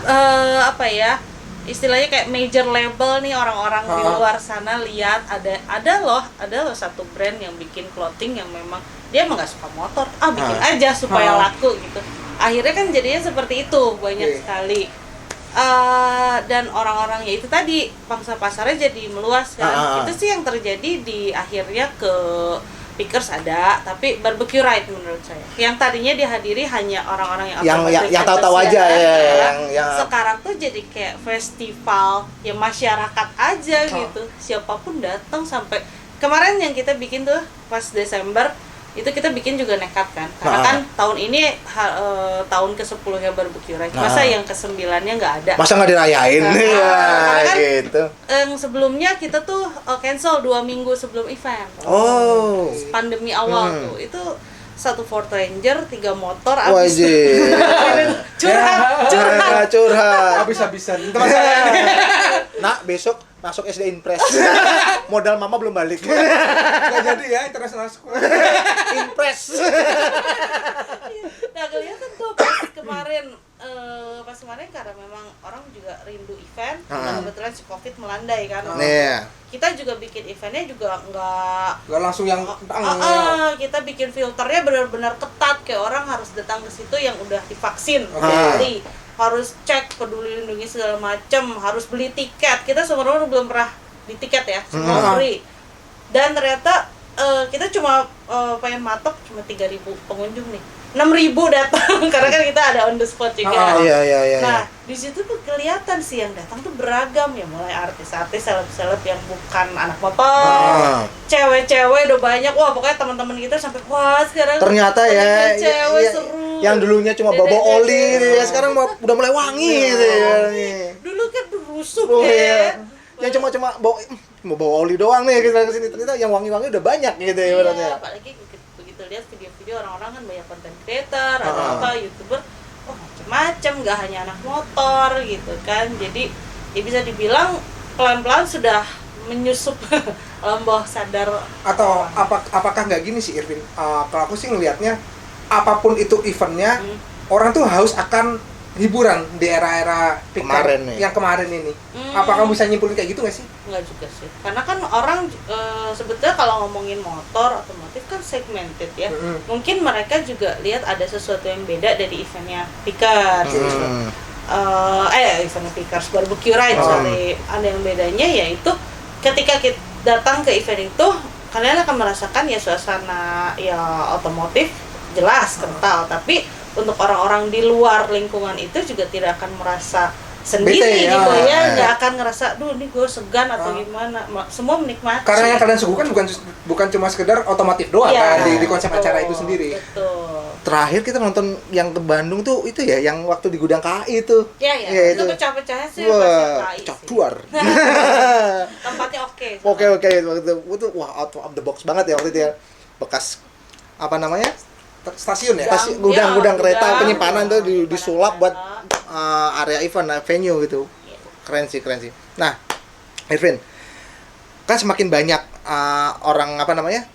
apa ya? Istilahnya kayak major label nih orang-orang di luar sana lihat ada loh satu brand yang bikin clothing yang memang dia emang nggak suka motor, bikin aja supaya laku gitu. Akhirnya kan jadinya seperti itu banyak sekali. Dan orang-orangnya itu tadi pangsa pasarnya jadi meluas kan. Itu sih yang terjadi di akhirnya ke Pickers ada, tapi barbecue ride menurut saya. Yang tadinya dihadiri hanya orang-orang yang tahu-tahu aja yang sekarang tuh jadi kayak festival ya masyarakat aja gitu. Siapapun datang sampai kemarin yang kita bikin tuh pas Desember itu kita bikin juga nekat kan. Karena kan tahun ini tahun ke-10 ya barbecue ride. Masa yang ke-9-nya nggak ada. Masa nggak dirayain? Karena kan gitu. Yang sebelumnya kita tuh cancel 2 minggu sebelum event. Oh. Pandemi awal tuh. Itu 1 Ford Ranger, 3 motor habis. Wajib. curhat. Habis-habisan. Teman saya. Nak, besok masuk SD Impres. Modal mama belum balik. Nggak jadi ya international school. Impres. Nah, kelihatan tuh pas kemarin karena memang orang juga rindu event, dan kebetulan si Covid melandai kan. Kita juga bikin eventnya juga nggak langsung yang kita bikin filternya benar-benar ketat, kayak orang harus datang ke situ yang udah divaksin, harus cek peduli lindungi segala macam, harus beli tiket. Kita sebenarnya belum pernah di tiket ya, semua free. Dan ternyata kita cuma pengen matok cuma 3.000 pengunjung nih. 6.000 datang karena kan kita ada on the spot juga. Iya. Nah, di situ tuh kelihatan sih yang datang tuh beragam ya, mulai artis-artis, seleb-seleb yang bukan anak motor, cewek-cewek udah banyak. Wah, pokoknya teman-teman kita sampai wah sekarang ternyata ya cewek seru. Yang dulunya cuma bawa oli ya, sekarang udah mulai wangi gitu ya. Dulu kan rusuh ya. Yang cuma bawa oli doang nih kita kesini, ternyata yang wangi-wangi udah banyak gitu ya berarti. Apalagi begitu lihat video-video orang-orang kan banyak content creator, ada YouTuber, macam-macam, nggak hanya anak motor gitu kan. Jadi ya bisa dibilang pelan-pelan sudah menyusup alam bawah sadar. Atau apakah nggak gini sih Irvin? Kalau aku sih ngelihatnya apapun itu eventnya, orang tuh haus akan hiburan di era-era yang kemarin ini. Apa kamu bisa nyimpulin kayak gitu nggak sih? Nggak juga sih, karena kan orang sebetulnya kalau ngomongin motor otomotif kan segmented ya. Mungkin mereka juga lihat ada sesuatu yang beda dari eventnya Pickers. Eventnya Pickers barbecue ride, sorry. Ada yang bedanya yaitu ketika kita datang ke event itu, kalian akan merasakan ya suasana ya otomotif jelas kental, tapi untuk orang-orang di luar lingkungan itu juga tidak akan merasa sendiri gitu ya, nggak akan ngerasa, duh ini gue segan atau gimana, semua menikmati. Karena yang kalian suguhkan bukan cuma sekedar otomotif doang kan di konsep acara itu sendiri. Betul. Terakhir kita nonton yang ke Bandung tuh itu ya, yang waktu di Gudang KAI itu. Iya, itu pecah-pecahnya sih pas pecah duar. Tempatnya oke. Oke, waktu itu wah out of the box banget ya waktu itu ya. Bekas apa namanya? Stasiun ya? Gudang kereta penyimpanan tuh disulap buat area event, venue gitu. Keren sih. Nah, Irvin, kan semakin banyak orang apa namanya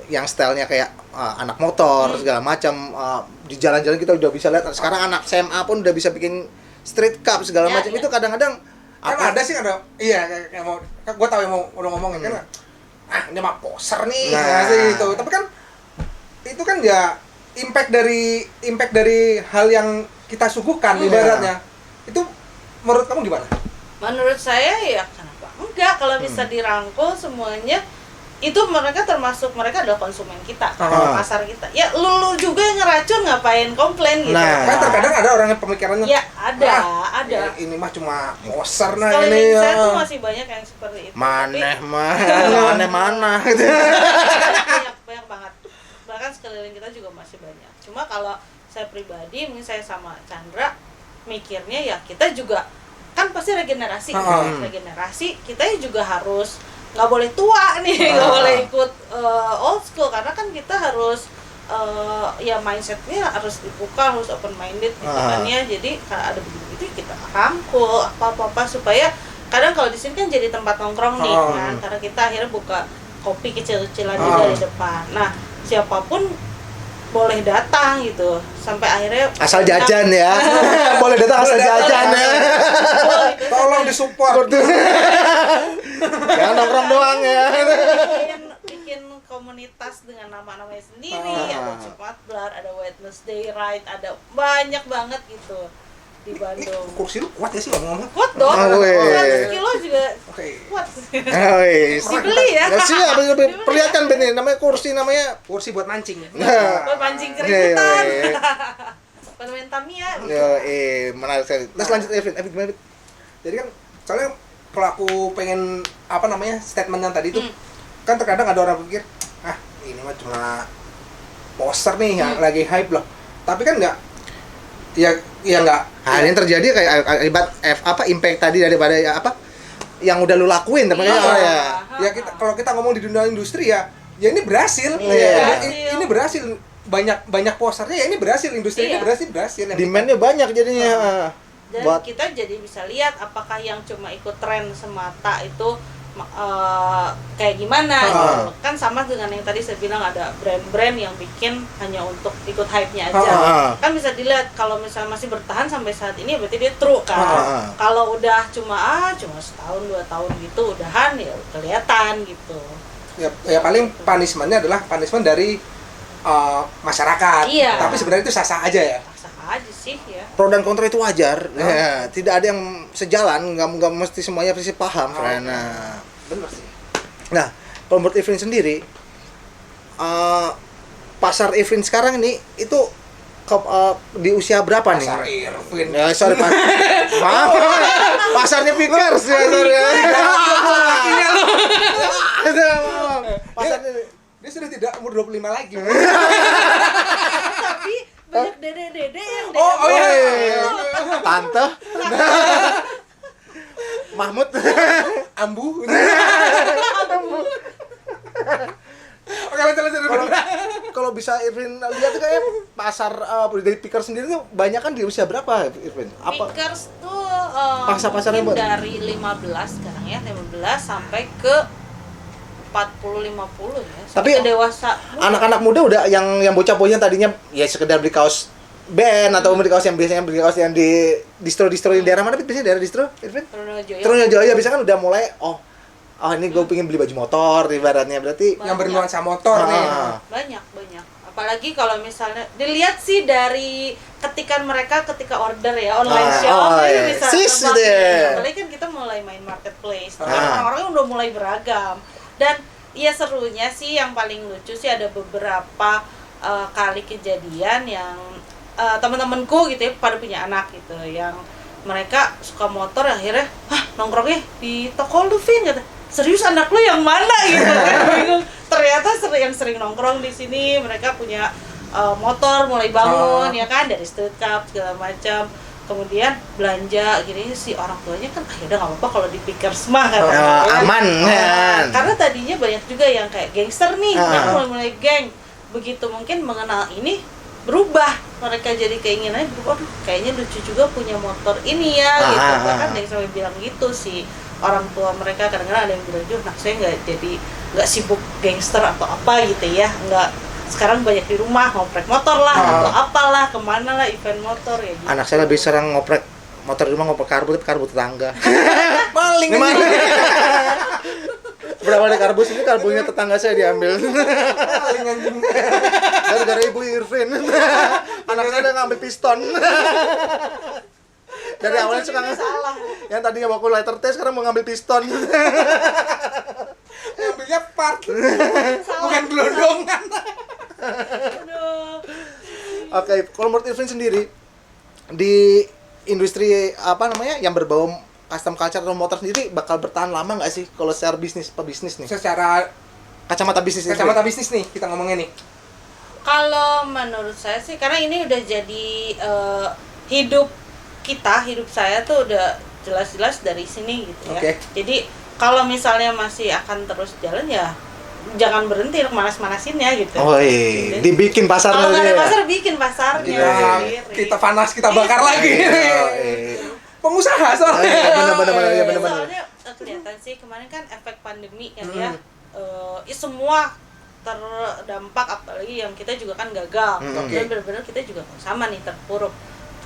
yang stylenya kayak anak motor segala macam, di jalan-jalan kita udah bisa lihat. Sekarang anak SMA pun udah bisa bikin street cup segala macam. Itu kadang-kadang ada kayak mau, gue tahu yang mau udah ngomongin kan, ini mah poser nih, sih itu. Tapi kan itu kan ya impact dari hal yang kita suguhkan ibaratnya. Itu menurut kamu gimana? Menurut saya ya kenapa enggak, kalau bisa dirangkul semuanya itu mereka adalah konsumen kita, Ah. pasar kita. Ya lu juga yang ngeracun, ngapain komplain gitu. Nah. Kan terkadang ada orang yang pemikirannya Ya ada. ya, ini mah cuma poser nah Sekeliling ini saya ya. tuh masih banyak yang seperti itu. Maneh mah, maneh mana gitu. Banyak banget. Bahkan sekeliling kita juga masih banyak. Cuma kalau saya pribadi, mungkin saya sama Chandra mikirnya ya kita juga kan pasti regenerasi. Regenerasi kita juga harus nggak boleh tua nih, nggak boleh ikut old school, karena kan kita harus ya mindsetnya harus dibuka, harus open minded gitu kan ya. Jadi kalau ada begitu kita rangkul apa supaya kadang kalau di sini kan jadi tempat nongkrong nih kan, karena kita akhirnya buka kopi kecil-kecilan juga di depan. Nah siapapun boleh datang gitu sampai akhirnya Asal jajan ya. Boleh datang asal jajan ya. Tolong disupport. Jangan nongkrong doang ya. bikin komunitas dengan nama-namanya sendiri, ada Jumat Blar, ada Wednesday Ride, ada banyak banget gitu di Bandung. Kursi lu kuat ya sih ngomong-ngomong? Kuat dong, Oh, 100 kilo juga Oke. kuat. Wis. Dibeli ya. Ya siap, perlihatkan Ben ini namanya kursi namanya. Kursi buat mancing. Buat pancing keributan. Iya, Buat main Tamiya. Yo, menarik sekali. Terus lanjut Evin, gimana? Vin? Jadi kan soalnya kalau aku pengen apa namanya statement yang tadi itu kan terkadang ada orang pikir ini mah cuma poster nih yang lagi hype loh, tapi kan nggak ya nggak Hal yang terjadi kayak akibat impact tadi daripada ya apa yang udah lu lakuin tapi ya. Ya kita kalau kita ngomong di dunia industri ya ini berhasil. Iya. Ini berhasil, banyak posternya ya, ini berhasil, industri ini Iya. berhasil. Demand-nya banyak jadinya. Dan Buat kita jadi bisa lihat apakah yang cuma ikut tren semata itu kayak gimana gitu. Kan sama dengan yang tadi saya bilang ada brand-brand yang bikin hanya untuk ikut hype-nya aja. Kan bisa dilihat kalau misalnya masih bertahan sampai saat ini berarti dia true kan. Kalau udah cuma setahun 2 tahun gitu udahan ya kelihatan gitu. Ya paling punishment-nya adalah punishment dari masyarakat. Iya. Tapi sebenarnya itu sah-sah aja ya. Sah aja sih ya. pro dan kontra itu wajar. Ya, tidak ada yang sejalan, nggak mesti semuanya pasti paham, friend. Nah, Bener sih. nah, kalau menurut Evin sendiri, pasar Evin sekarang ini itu di usia berapa Pasar nih? Irvin. Ya, sorry Pak. Maaf. Pasarnya Pickers ya, sorry. Pasarnya Dia sudah tidak umur 25 lagi. Tapi banyak dede-dede yang Oh iya. Tante. Mahmud. Ambu. Oke, lanjut. Kalau bisa Irvin lihat tuh kayak pasar dari Picker sendiri tuh banyak kan di usia berapa Irvin? Apa? Pickers tuh Pasar-pasarnya mungkin buat- dari 15 sekarang ya, 15 sampai ke 40-50 ya. Tapi Sampai ke dewasa. Anak-anak muda udah yang bocah-bocah tadinya ya sekedar beli kaos band atau beli kaos yang biasanya beli kaos yang di distro-distro di daerah mana biasanya daerah distro Irvin? Tronojoyo. Tronojoyo biasanya kan udah mulai ini gue pengen beli baju motor ibaratnya berarti Yang bernuansa motor nih. Banyak. Apalagi kalau misalnya dilihat sih dari ketika order ya online shop iya. ini bisa Sis nebak gitu ya. nih. Apalagi kan kita mulai main marketplace, orang-orang udah mulai beragam. Dan ya serunya sih yang paling lucu sih ada beberapa kali kejadian yang teman-temanku gitu ya pada punya anak gitu yang mereka suka motor akhirnya nongkrongnya di toko lu Vin kata. Serius anak lu yang mana gitu kan bingung. Ternyata yang sering nongkrong di sini mereka punya motor mulai bangun ya kan dari street cup segala macam. Kemudian belanja gini si orang tuanya kan ya udah nggak apa-apa kalau di Pickers mah kan aman kan. karena tadinya banyak juga yang kayak gangster nih mereka mulai geng begitu mungkin mengenal ini berubah mereka jadi keinginannya berubah kayaknya lucu juga punya motor ini ya gitu bahkan ada yang sampai bilang gitu sih orang tua mereka kadang-kadang ada yang bilang juga nak saya nggak sibuk gangster atau apa gitu ya nggak sekarang banyak di rumah ngoprek motor lah atau apalah kemana lah event motor ya gitu. Anak saya lebih sering ngoprek motor di rumah ngoprek karbu tetangga. Maling. Berapa ada karbus ini karbunya tetangga saya diambil. Maling anjing. Gara-gara ibu Irvin. Anak saya udah ngambil piston. Dari awalnya suka salah yang tadinya baku lighter test sekarang mau ngambil piston. Ngambil Mobilnya part. Bukan gelondongan. Aduh. Oke, kalau menurut Irvin sendiri di industri apa namanya yang berbau custom culture atau motor sendiri bakal bertahan lama nggak sih kalau secara bisnis pebisnis nih? Secara Kacamata bisnis Irvin. kacamata bisnis nih kita ngomongnya nih. Kalau menurut saya sih, karena ini udah jadi hidup saya tuh udah jelas-jelas dari sini gitu ya. Oke. Jadi kalau misalnya masih akan terus jalan ya jangan berhenti untuk manas-manasin ya gitu. Oh iya, dibikin pasar Kalau nggak ada ya. pasar bikin pasarnya Kita sendiri. kita panas kita bakar lagi. Oh, iya. Pengusaha soalnya. Bener-bener ya bener-bener. Soalnya kelihatan sih kemarin kan efek pandemi kan ya. Semua terdampak, apalagi yang kita juga kan gagal. Oke. Dan benar-benar kita juga sama nih terpuruk.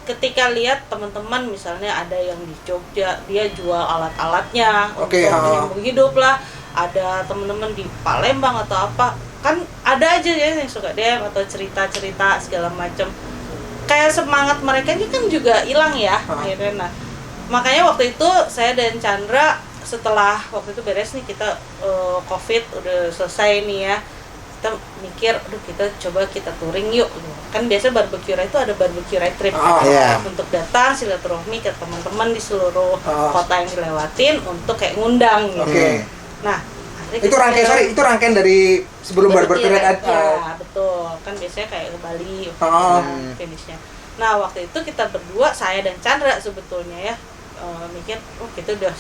Ketika lihat teman-teman misalnya ada yang di Jogja dia jual alat-alatnya Oke, untuk menyambung hidup lah, ada teman-teman di Palembang atau apa, kan ada aja ya yang suka DM atau cerita-cerita segala macam. Kayak semangat mereka ini kan juga hilang ya akhirnya. Nah, makanya waktu itu saya dan Chandra setelah waktu itu beres nih kita COVID udah selesai nih ya, kita mikir, aduh kita coba kita touring yuk. Kan biasa barbecue ride itu ada barbecue ride trip Iya. untuk datang silaturahmi ke teman-teman di seluruh kota yang dilewatin untuk kayak ngundang gitu. Oke. Nah, akhirnya Itu rangkaian dari sebelum barbecue ride. ya, betul. Kan biasanya kayak ke Bali finishnya. Nah, waktu itu kita berdua, saya dan Chandra sebetulnya ya mikir, kita udah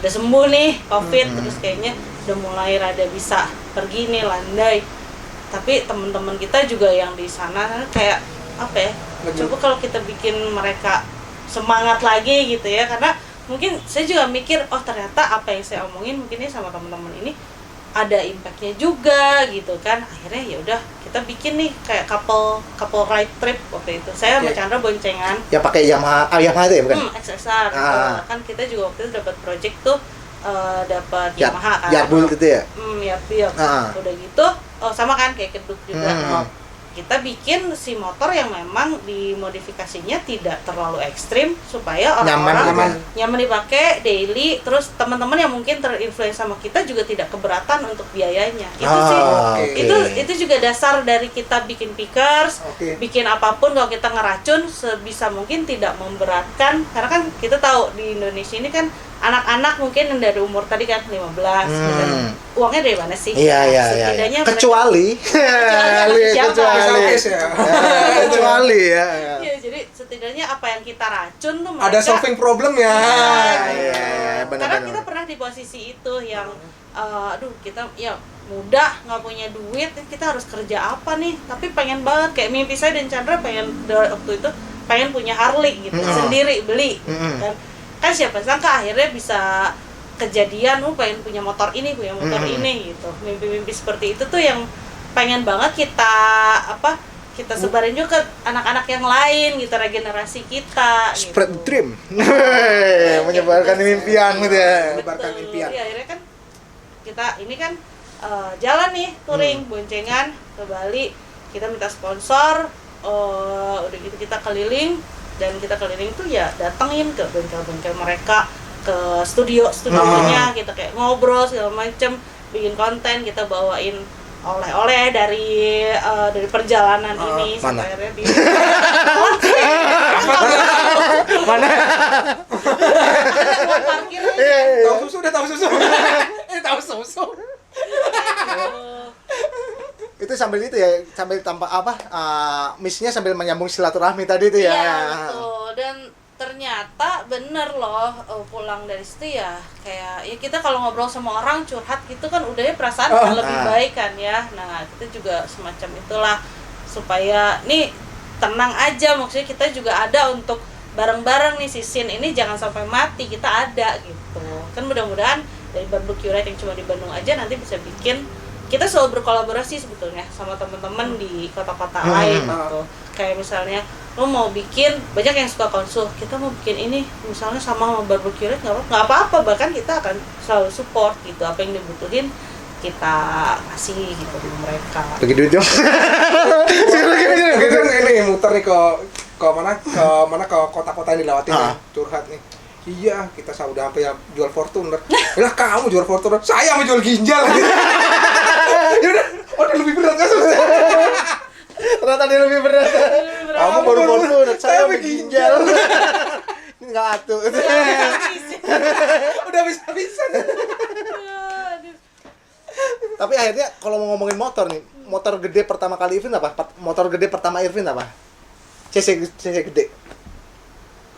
sembuh nih COVID, terus kayaknya udah mulai rada bisa pergi nih landai. Tapi teman-teman kita juga yang di sana kayak apa ya? Coba kalau kita bikin mereka semangat lagi gitu ya, karena mungkin saya juga mikir, oh ternyata apa yang saya omongin mungkin ini sama teman-teman ini ada impactnya juga gitu kan. Akhirnya ya udah kita bikin nih kayak couple ride trip waktu itu. Saya sama Chandra boncengan. Ya pakai Yamaha itu ya bukan? XSR. Kan kita juga waktu itu dapat project tuh dapat Yamaha kan. Yarbul gitu ya? Yarbul. Udah gitu, sama kan kayak keduk juga. Kita bikin si motor yang memang dimodifikasinya tidak terlalu ekstrim supaya orang-orang nyaman dipakai daily, terus teman-teman yang mungkin terinfluence sama kita juga tidak keberatan untuk biayanya. Itu sih itu juga dasar dari kita bikin pickers, bikin apapun kalau kita ngeracun sebisa mungkin tidak memberatkan, karena kan kita tahu di Indonesia ini kan anak-anak mungkin yang dari umur tadi kan 15 gitu. Uangnya dari mana sih? Iya. Setidaknya Kecuali ya. Iya, jadi setidaknya apa yang kita racun tuh Ada solving problem ya. Iya, karena kita pernah di posisi itu yang kita ya muda, nggak punya duit, kita harus kerja apa nih? Tapi pengen banget, kayak mimpi saya dan Chandra waktu itu pengen punya Harley gitu, sendiri beli. Kan siapa sangka akhirnya bisa kejadian, pengen punya motor ini gitu. Mimpi-mimpi seperti itu tuh yang pengen banget kita sebarin juga ke anak-anak yang lain gitu, regenerasi kita spread gitu. dream. Menyebarkan impian gitu ya. Menyebarkan impian. Iya, akhirnya kan kita ini kan jalan nih touring boncengan ke Bali, kita minta sponsor, udah gitu kita keliling, dan kita keliling tuh ya datengin ke bengkel-bengkel mereka, ke studionya, kita kayak ngobrol segala macem, bikin konten, kita bawain oleh-oleh dari perjalanan ini sampai akhirnya di Mana? parkir. Tahu susu. Tahu susu. Itu sambil itu ya, sambil tanpa misinya sambil menyambung silaturahmi tadi itu ya. Iya, betul. Dan ternyata bener loh, pulang dari situ ya kayak ya kita kalau ngobrol sama orang curhat gitu kan udahnya perasaan lebih baik kan ya. Nah, kita juga semacam itulah supaya nih tenang aja, maksudnya kita juga ada untuk bareng-bareng nih, si scene ini jangan sampai mati, kita ada gitu. Kan mudah-mudahan dari barbecue ride yang cuma di Bandung aja nanti bisa bikin, kita selalu berkolaborasi sebetulnya sama teman-teman di kota-kota lain gitu. Kayak misalnya lo mau bikin, banyak yang suka konsul, kita mau bikin ini misalnya sama barbecue ride, nggak apa-apa, bahkan kita akan selalu support gitu, apa yang dibutuhin kita kasih gitu ke mereka. Bagi duit dong. Ini muter nih ke kota-kota yang dilewatin curhat nih. Iya, kita udah sampai jual Fortuner. Lah kamu jual Fortuner, saya mau jual ginjal. Ya udah lebih berat kan? Ternyata dia lebih berat. Kamu baru Fortuner, saya ginjal. Ini nggak atuh. Udah bisa. Tapi akhirnya kalau mau ngomongin motor nih, motor gede pertama kali Irvin apa? Motor gede pertama Irvin apa? CC gede.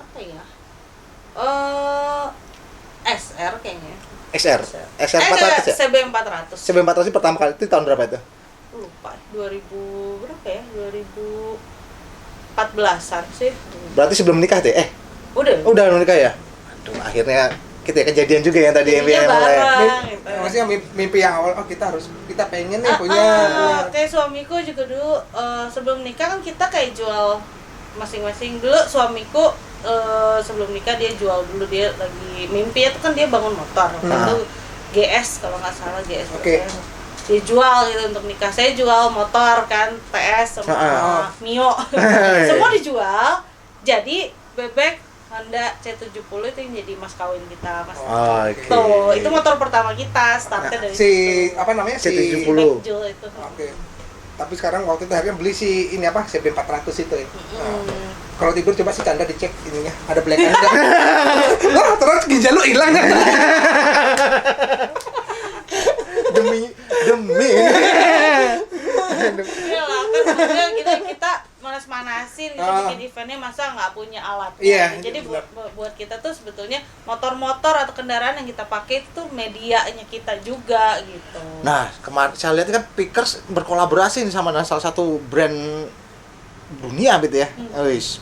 Apa ya? SR kayaknya. XR 400 ya? CB 400. CB 400 ini pertama kali itu tahun berapa itu? Lupa 2000 berapa ya? 2014-an sih. Berarti sebelum nikah deh. Udah menikah ya? Aduh, akhirnya kita kejadian juga yang tadi Jadinya yang mulai. bareng gitu. Maksudnya mimpi yang awal, kita pengen nih punya. Kayak suamiku juga dulu sebelum nikah kan kita kayak jual masing-masing. Dulu suamiku sebelum nikah dia jual dulu, dia lagi mimpi itu kan dia bangun motor. Itu GS kalau nggak salah GS. Oke. Dia jual gitu untuk nikah. Saya jual motor kan, TS sama Mio. Semua dijual. Jadi bebek Honda C70 itu yang jadi mas kawin kita, mas. Oke. Tuh, itu motor pertama kita, startnya dari apa namanya C70. Backjul itu. Oke. Tapi sekarang waktu itu harga beli si ini apa? CB 400 itu ya. Kalau tidur coba si Canda dicek ininya, ada black enggak? Wah, terus ginjal lu hilang kan? demi Iya lah, kan maksudnya kita manas-manasin gitu, bikin eventnya masa nggak punya alat. Iya, Jadi benar. buat kita tuh sebetulnya motor-motor atau kendaraan yang kita pakai itu medianya kita juga gitu. Nah, kemarin saya lihat kan Pickers berkolaborasi nih sama salah satu brand dunia gitu ya. Wis.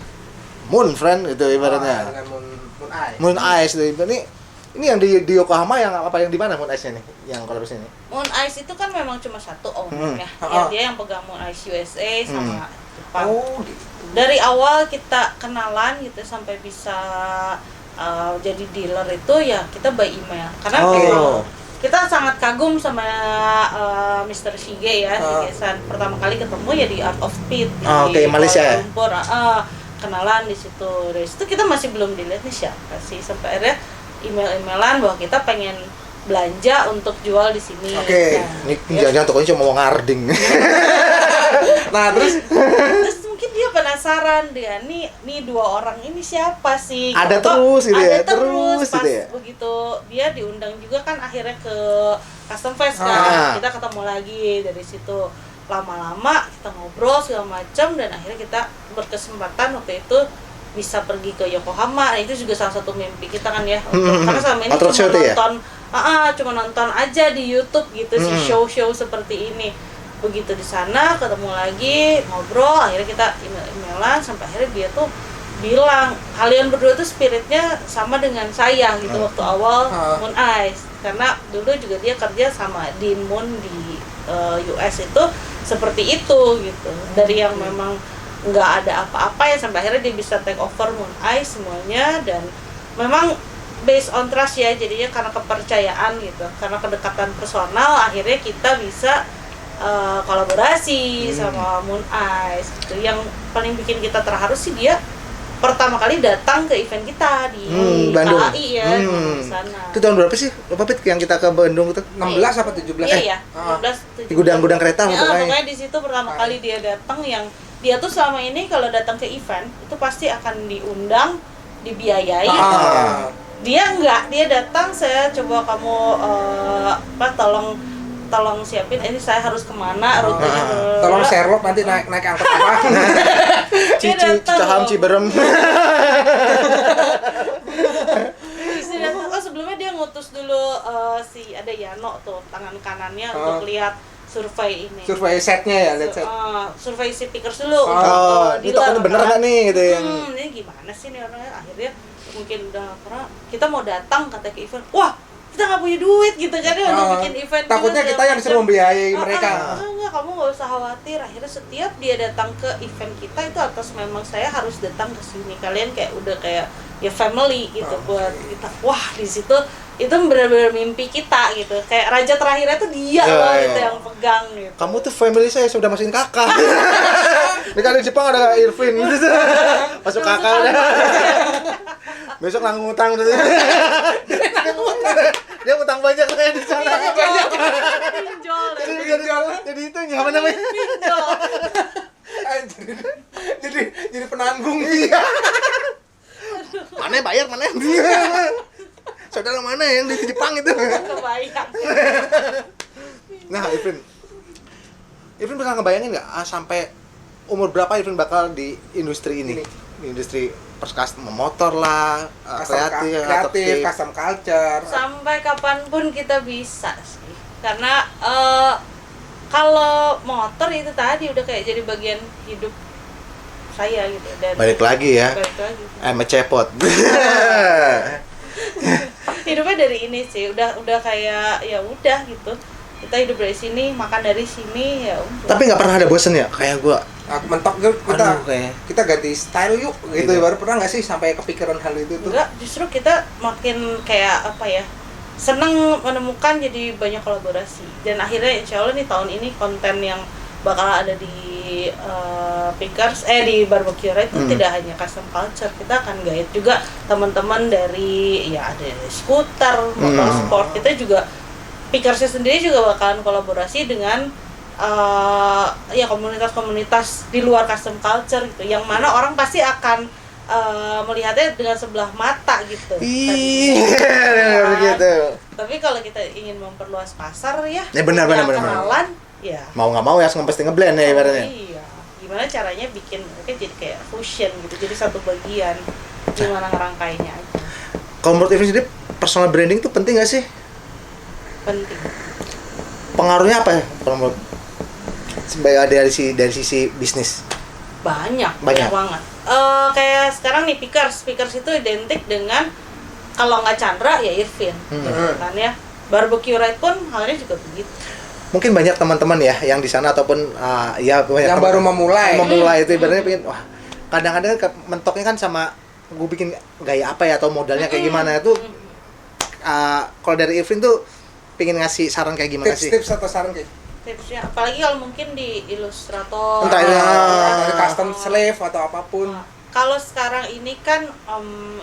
Moon friend gitu ibaratnya. Dengan Moon Eye. Moon Ice itu ini yang di Yokohama yang apa yang di mana Moon Ice-nya nih? Yang kolaborasi ini. Moon Ice itu kan memang cuma satu owner ya. Dia yang pegang Moon Ice USA sama Jepang. Oh, gitu. Dari awal kita kenalan gitu sampai bisa jadi dealer itu ya kita by email. Karena memang kita sangat kagum sama Mr. Shige ya. Shige-san pertama kali ketemu ya di Art of Speed di Malaysia. Kuala Lumpur. Kenalan di situ. Dari situ kita masih belum dilihat nih siapa sih, sampai akhirnya email-emailan bahwa kita pengen belanja untuk jual di sini. Oke. Ini jangan-jangan tokonya cuma mau ngarding. Nah, terus mungkin dia penasaran dia nih dua orang ini siapa sih? Ada Kok terus gitu ya, ada terus terus pas gitu ya. begitu dia diundang juga kan akhirnya ke Custom Fest kan. Kita ketemu lagi dari situ. Lama-lama kita ngobrol segala macam dan akhirnya kita berkesempatan waktu itu bisa pergi ke Yokohama. Nah, itu juga salah satu mimpi kita kan ya. Karena selama ini cuma nonton aja di YouTube gitu si show-show seperti ini. Begitu di sana ketemu lagi, ngobrol, akhirnya kita email-emailan sampai akhirnya dia tuh bilang, kalian berdua tuh spiritnya sama dengan saya gitu waktu awal Moon Ice. Karena dulu juga dia kerja sama Dean Moon di US itu seperti itu gitu. Dari yang memang nggak ada apa-apa ya sampai akhirnya dia bisa take over Moon Ice semuanya, dan memang based on trust ya, jadinya karena kepercayaan gitu, karena kedekatan personal akhirnya kita bisa kolaborasi sama Moon Ice gitu. Yang paling bikin kita terharu sih dia pertama kali datang ke event kita di Bandung. KAI ya, di sana. Itu tahun berapa sih? Lupa Pit yang kita ke Bandung itu? 16 apa 17? Iya, 16 17. Di gudang-gudang kereta Pokoknya di situ pertama kali dia datang, yang dia tuh selama ini kalau datang ke event itu pasti akan diundang, dibiayai. Dia enggak, dia datang, saya coba kamu tolong siapin ini saya harus kemana rutenya. Tolong Sherlock nanti naik angkot apa? Cicahem Ciberem. Sebelumnya dia ngutus dulu si ada Yano tuh tangan kanannya untuk lihat survei ini. Survei setnya ya, let's say. Survei si Pickers dulu. Ini tokonya bener nggak nih gitu yang. Ini gimana sih nih orangnya, akhirnya mungkin udah pernah kita mau datang kata ke event. Wah, kita nggak punya duit gitu kan ya untuk bikin event. Takutnya kita yang disuruh membiayai mereka. Enggak, kamu nggak usah khawatir. Akhirnya setiap dia datang ke event kita itu atas memang saya harus datang ke sini. Kalian kayak udah kayak ya family gitu buat kita. Wah, di situ itu benar-benar mimpi kita gitu. Kayak raja terakhirnya tuh dia loh gitu yang pegang gitu. Kamu tuh family saya sudah masukin kakak. Di kali Jepang ada Irvin. Masuk kakak udah. Besok nanggung utang udah. Dia utang banyak lah di sana. Pinjol. Jadi itu apa namanya? Pinjol. Anjir. Jadi penanggung. Iya. Mana yang bayar mana? Saudara mana yang di Jepang itu? Kebayang. Nah, Irvin pernah ngebayangin nggak sampai umur berapa Irvin bakal di industri ini? Di industri custom motor lah, kreatif, custom culture. Sampai kapanpun kita bisa sih. Karena kalau motor itu tadi udah kayak jadi bagian hidup saya gitu. Dan balik lagi ya. Balik lagi. Cepot. Hidupnya dari ini sih, udah kayak ya udah gitu. Kita hidup dari sini, makan dari sini, ya udah. Tapi nggak pernah ada bosen ya? Kayak gua Mentok kita ganti style yuk gitu. Baru pernah nggak sih sampai kepikiran hal itu tuh? Enggak, justru kita makin kayak apa ya, seneng menemukan jadi banyak kolaborasi. Dan akhirnya insya Allah nih tahun ini konten yang bakal ada di Pickers di Barbecue Ride itu tidak hanya custom culture, kita akan guide juga teman-teman dari ya ada dari skuter, motorsport. Kita juga Pickersnya sendiri juga bakalan kolaborasi dengan ya komunitas-komunitas di luar custom culture gitu, yang mana orang pasti akan melihatnya dengan sebelah mata gitu. Gitu. Tapi kalau kita ingin memperluas pasar ya benar. kenalan ya Mau nggak mau ya mesti ngeblend ya ibaratnya. Iya. Gimana caranya bikin mereka jadi kayak fusion gitu, jadi satu bagian. Gimana ngerangkainya aja. Kalau menurut Irvin sendiri personal branding itu penting nggak sih? Penting. Pengaruhnya apa ya kalau menurut dari sisi bisnis? Banyak banget. Kayak sekarang nih Pickers itu identik dengan kalau nggak Chandra ya Irvin, kan ya. Barbecue Ride pun halnya juga begitu. Mungkin banyak teman-teman ya yang di sana ataupun ya banyak yang baru memulai itu ibaratnya pengen wah kadang-kadang mentoknya kan sama gue bikin gaya apa ya atau modalnya kayak gimana itu kalau dari Irvin tuh pengen ngasih saran kayak gimana sih? Tips atau saran kayak Tipsnya, apalagi kalau mungkin di ilustrator, entah itu dari custom slave atau apapun. Kalau sekarang ini kan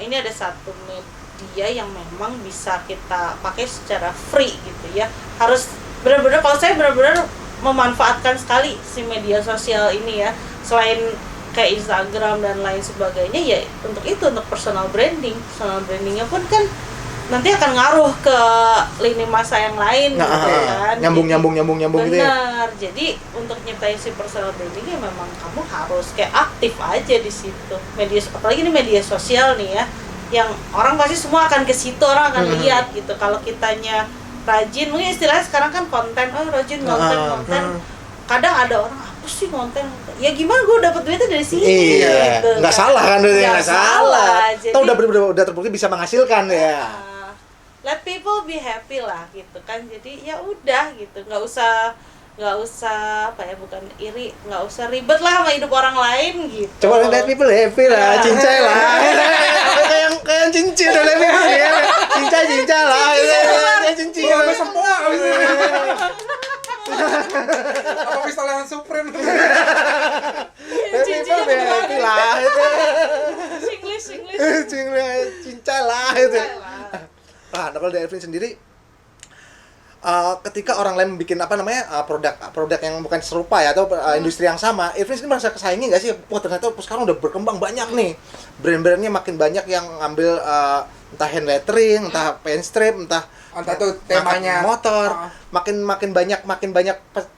ini ada satu media yang memang bisa kita pakai secara free gitu ya. Harus benar-benar, kalau saya benar-benar memanfaatkan sekali si media sosial ini ya. Selain kayak Instagram dan lain sebagainya ya untuk itu, untuk personal branding. Personal brandingnya pun kan nanti akan ngaruh ke lini masa yang lain gitu kan. Nyambung gitu ya. Benar. Jadi untuk nyiptain si personal branding ya memang kamu harus kayak aktif aja di situ. Apalagi ini media sosial nih ya. Yang orang pasti semua akan ke situ, orang akan lihat gitu. Kalau kitanya rajin, mungkin istilahnya sekarang kan konten, rajin konten. Kadang ada orang apa sih konten? Ya gimana gue dapet duitnya dari sini? Iya. Gitu, Nggak salah kan duitnya, nggak salah. Jadi, Tahu udah terbukti bisa menghasilkan ya. Let people be happy lah gitu kan. Jadi ya udah gitu, nggak usah apa ya, bukan iri, nggak usah ribet lah sama hidup orang lain gitu. Coba let people happy lah, cincai lah. kayak cincin udah let people ya. Cincai lah. Cincin. Sampai semua habis ini. Apa misalnya Supreme? Let people happy lah. Singlish. Cincai lah itu. Nah, kalau dari Irvin sendiri, ketika orang lain bikin produk yang bukan serupa ya atau industri yang sama, Irvin sendiri merasa kesaingi nggak sih? Wah ternyata sekarang udah berkembang banyak nih, brand-brandnya makin banyak yang ngambil entah hand lettering, entah pen strip, entah tuh temanya motor, makin banyak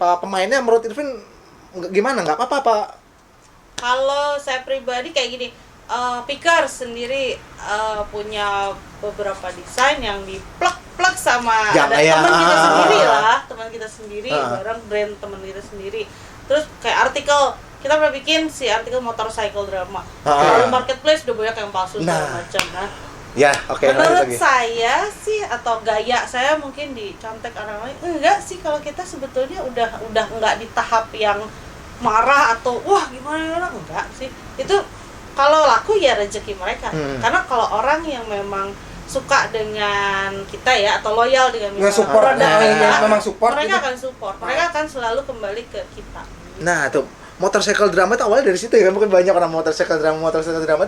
pemainnya. Menurut Irvin gimana? Nggak apa-apa? Kalau saya pribadi kayak gini. Pickers sendiri punya beberapa desain yang diplek sama ya, ada teman kita sendiri bareng brand teman kita sendiri. Terus kayak artikel, kita pernah bikin si artikel motorcycle drama. Lalu marketplace udah banyak yang palsu segala macam. Ya, oke. Menurut saya sih, atau gaya saya mungkin dicontek orang lain, enggak sih, kalau kita sebetulnya udah enggak di tahap yang marah atau wah gimana, enggak sih. Itu kalau laku ya rezeki mereka. Karena kalau orang yang memang suka dengan kita ya, atau loyal dengan produk, memang support, mereka gitu. akan support. Mereka akan selalu kembali ke kita. Nah, tuh motorcycle drama itu awalnya dari situ ya kan, mungkin banyak orang motorcycle drama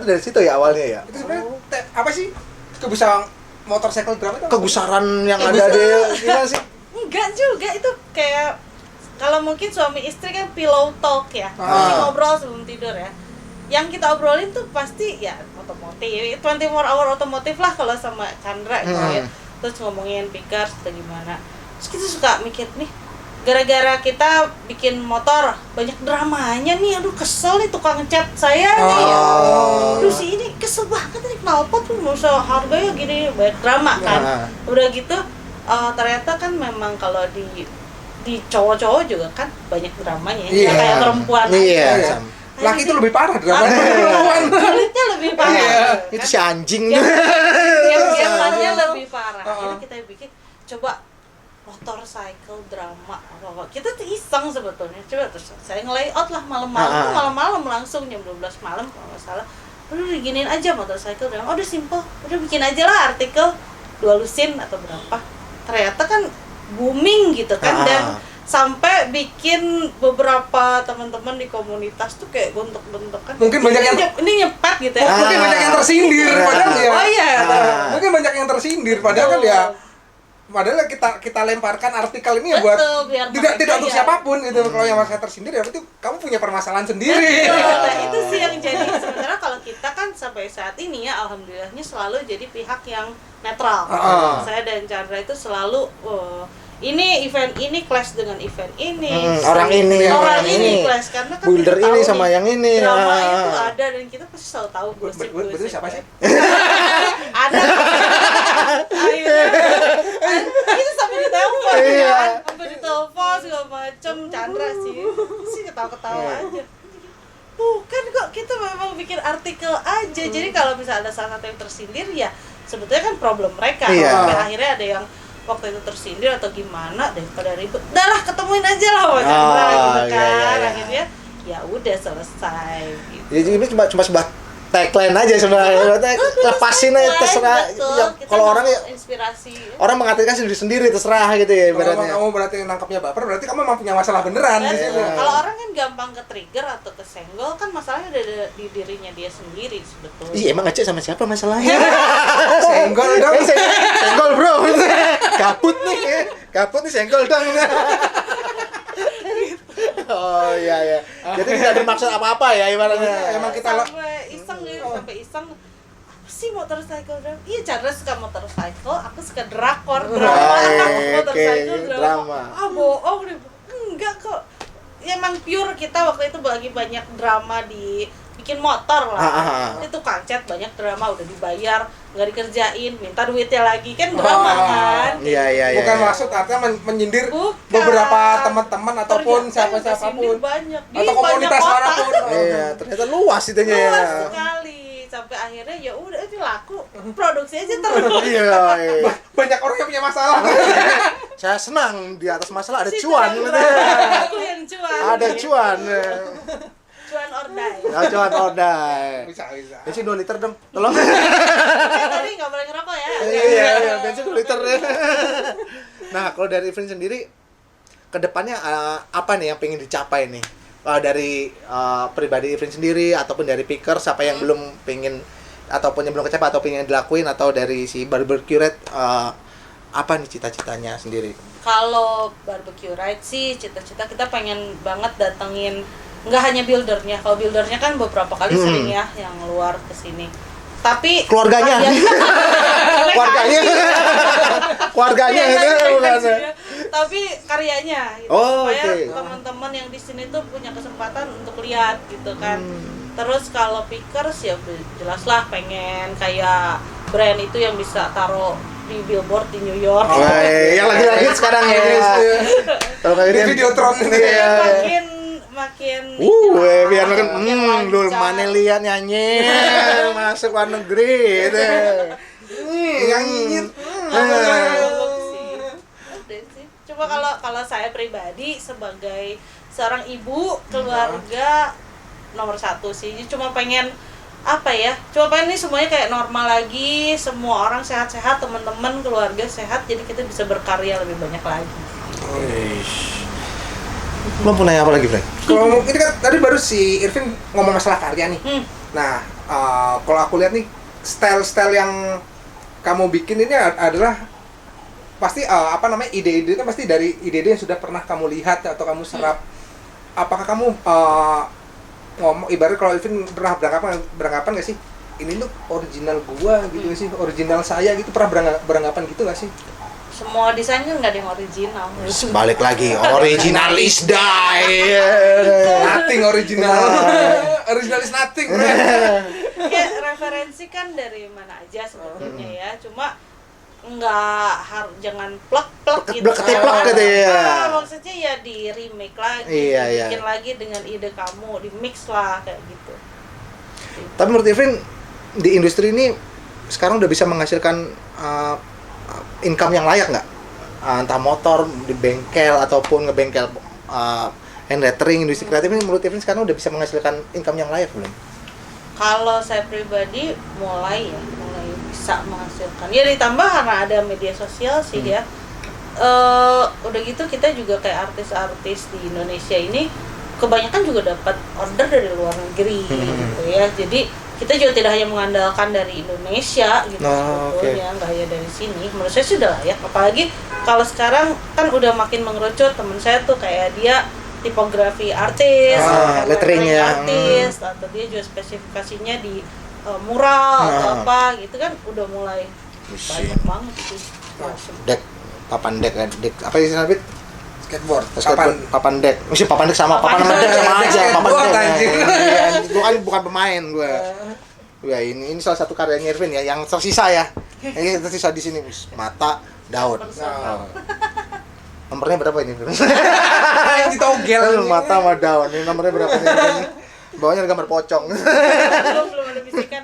itu dari situ ya awalnya ya. Itu sebenarnya apa sih kebesaran motorcycle drama itu? Kegusaran yang ada di gimana sih? Enggak juga, itu kayak kalau mungkin suami istri kan pillow talk ya, pasti ngobrol sebelum tidur ya. Yang kita obrolin tuh pasti ya otomotif, 24 hour otomotif lah kalau sama Chandra gitu ya. Terus ngomongin pickers atau gimana. Terus kita suka mikir nih, gara-gara kita bikin motor banyak dramanya nih, aduh kesel nih tukang cat saya nih. Aduh si ini kesel banget nih, knalpot tuh nggak usah harganya gini, banyak drama kan. Udah gitu ternyata kan memang kalau di cowok-cowok juga kan banyak dramanya ya, kayak perempuan aja. Laki itu lebih parah dramanya perempuan. Kulitnya lebih parah. Itu si anjing. Yang lebih parah. Akhirnya kita bikin coba motorcycle drama apa. Kita tuh iseng sebetulnya. Coba terus saya nge-layout lah malam-malam langsung jam 12 malam kalau nggak salah. Udah diginiin aja motorcycle drama. Udah simple. Udah bikin aja lah artikel 2 lusin atau berapa. Ternyata kan booming gitu kan, dan sampai bikin beberapa teman-teman di komunitas tuh kayak bentuk-bentukan. Mungkin banyak yang ini nyepat gitu ya. Mungkin banyak yang tersindir padahal ya. Oh iya. Mungkin banyak yang tersindir padahal kan ya. Padahal kita lemparkan artikel ini ya buat tidak untuk siapapun gitu. Kalau yang merasa tersindir ya berarti kamu punya permasalahan sendiri. Nah, itu sih yang jadi. Sementara kalau kita kan sampai saat ini ya alhamdulillahnya selalu jadi pihak yang netral. Saya dan Chandra itu selalu ini event ini clash dengan event ini, orang ini clash karena kan builder kita ini tahu sama nih, yang ini drama itu ada dan kita pasti selalu tahu gosip. Betul siapa sih? Ada. Akhirnya itu sampai ditelepon kan, sampai ditelepon segala macem. Chandra sih ketawa-ketawa aja. Bukan kok, kita memang bikin artikel aja. Jadi kalau misalnya ada salah satu yang tersindir ya sebetulnya kan problem mereka. Sampai akhirnya ada yang waktu itu tersindir atau gimana daripada ribut, udahlah ketemuin aja lah sama Chandra gitu kan. Akhirnya ya udah selesai gitu. Jadi ini cuma sebuah tagline aja sebenarnya. Lepasin aja terserah. Kalau orang ya inspirasi. Orang mengartikan sendiri terserah gitu ya ibaratnya. Kalau kamu berarti nangkapnya baper, berarti kamu memang punya masalah beneran di situ. Kalau orang kan gampang ke trigger atau kesenggol kan masalahnya ada di dirinya dia sendiri sebetulnya. Iya, emang ngecek sama siapa masalahnya? Senggol dong. Senggol bro. Kaput nih senggol dong. Oh iya. Jadi tidak bermaksud apa-apa ya ibaratnya. Emang kita sampai iseng apa sih motorcycle drama? Iya, Chandra suka motorcycle, aku suka drakor motorcycle drama. Bohong deh. Enggak kok. Ya, emang pure kita waktu itu lagi banyak drama di bikin motor lah. Itu kancet banyak drama, udah dibayar, nggak dikerjain, minta duitnya lagi kan drama kan. Iya. Bukan maksud artinya menyindir beberapa teman-teman ataupun siapapun atau komunitas manapun. Iya, ternyata luas itunya ya. Luas sekali. Sampai akhirnya ya udah ini laku, produksi aja terus. Iya. Banyak orang yang punya masalah. Saya senang di atas masalah ada cuan. Aku yang cuan. Ada cuan. Cuan ordai. Cuan ordai. Bisa. Bensin 2 liter dong, tolong. Tapi nggak boleh ngerokok ya. Iya, bensin 2 liter. Nah, kalau dari event sendiri, kedepannya apa nih yang pengen dicapai nih? Dari pribadi event sendiri, ataupun dari picker, siapa yang belum pengen, ataupun yang belum kecapai, atau pengen dilakuin, atau dari si barbecue ride, apa nih cita-citanya sendiri? Kalau barbecue ride sih, cita-cita kita pengen banget datengin nggak hanya buildernya. Kalau buildernya kan beberapa kali sering ya yang luar kesini. Tapi keluarganya itu bukan. Tapi karyanya gitu, supaya teman-teman yang di sini tuh punya kesempatan untuk lihat gitu kan. Terus kalau pickers ya jelaslah pengen kayak brand itu yang bisa taruh di billboard di New York. Yang lagi sekarang ya. Kalau kayak di Videotron makin biar makin lu mana lihat nyanyi masuk luar negeri gitu. Nyanyi. Coba kalau saya pribadi sebagai seorang ibu keluarga nomor 1 sih, cuma pengen apa ya? Cuma pengen nih semuanya kayak normal lagi, semua orang sehat-sehat, teman-teman keluarga sehat, jadi kita bisa berkarya lebih banyak lagi. Lo mau nanya apa lagi, Frank? Kalau ini kan tadi baru si Irvin ngomong masalah karya nih. Nah, kalau aku lihat nih style-style yang kamu bikin ini adalah pasti ide-ide kan pasti dari ide-ide yang sudah pernah kamu lihat atau kamu serap. Apakah kamu ngomong ibarat kalau Irvin pernah beranggapan nggak sih ini tuh original gua gitu nggak sih, original saya gitu, pernah beranggapan gitu nggak sih? Semua desain kan nggak ada yang original. Balik lagi, original is die. Nothing original. Original is nothing, bro. Ya referensi kan dari mana aja sebetulnya ya, cuma jangan plek-plek gitu. Plek-plek gitu ya. Maksudnya ya di remake lagi, Iya. bikin lagi dengan ide kamu, di mix lah kayak gitu. Tapi menurut Irvin di industri ini sekarang udah bisa menghasilkan income yang layak nggak? Entah motor di bengkel ataupun ngebengkel hand lettering, industri kreatif ini menurut Irvin sekarang udah bisa menghasilkan income yang layak belum? Kalau saya pribadi mulai bisa menghasilkan. Ya ditambah karena ada media sosial sih ya. Udah gitu kita juga kayak artis-artis di Indonesia ini kebanyakan juga dapat order dari luar negeri gitu ya. Jadi kita juga tidak hanya mengandalkan dari Indonesia gitu sebetulnya, nggak hanya dari sini. Menurut saya sudah layak. Apalagi kalau sekarang kan udah makin mengerucut. Temen saya tuh kayak dia tipografi artis, lettering ya, artis, atau dia juga spesifikasinya di mural atau apa gitu kan udah mulai banyak banget sih. Dek, papan dek apa sih namanya? Skateboard. Papan dek. Mesti papan dek sama papan dek sama aja, papan dek. Gua kan bukan pemain gua. Ya ini salah satu karyanya Irvin ya yang tersisa ya. Ini tersisa di sini, mata, daun. Nomornya berapa ini? Yang ditogel. Mata sama daun. Ini nomornya berapa nih? Bawahnya ada gambar pocong. belum ada bisikan.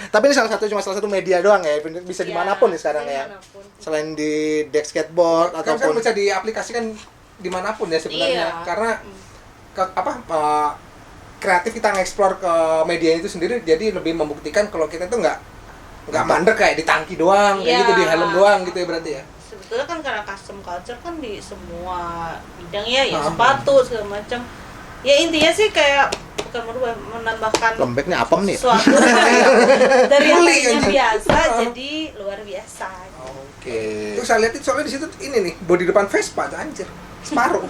Tapi ini salah satu media doang ya, bisa dimanapun nih sekarang ya. Selain di deck skateboard Kan ataupun bisa diaplikasikan dimanapun ya sebenarnya. Iya. Karena kreatif kita nge-explore ke media itu sendiri, jadi lebih membuktikan kalau kita itu nggak mandek kayak di tangki doang, kayak gitu, di helm doang gitu ya berarti ya. Sebetulnya kan karena custom culture kan di semua bidang ya, sepatu segala macam. Ya intinya sih kayak bukan merubah, menambahkan lembeknya apem nih. Suatu dari yang tadinya biasa jadi luar biasa. Oke. Terus saya lihat soalnya di situ ini nih bodi depan Vespa tuh anjir. Separuh.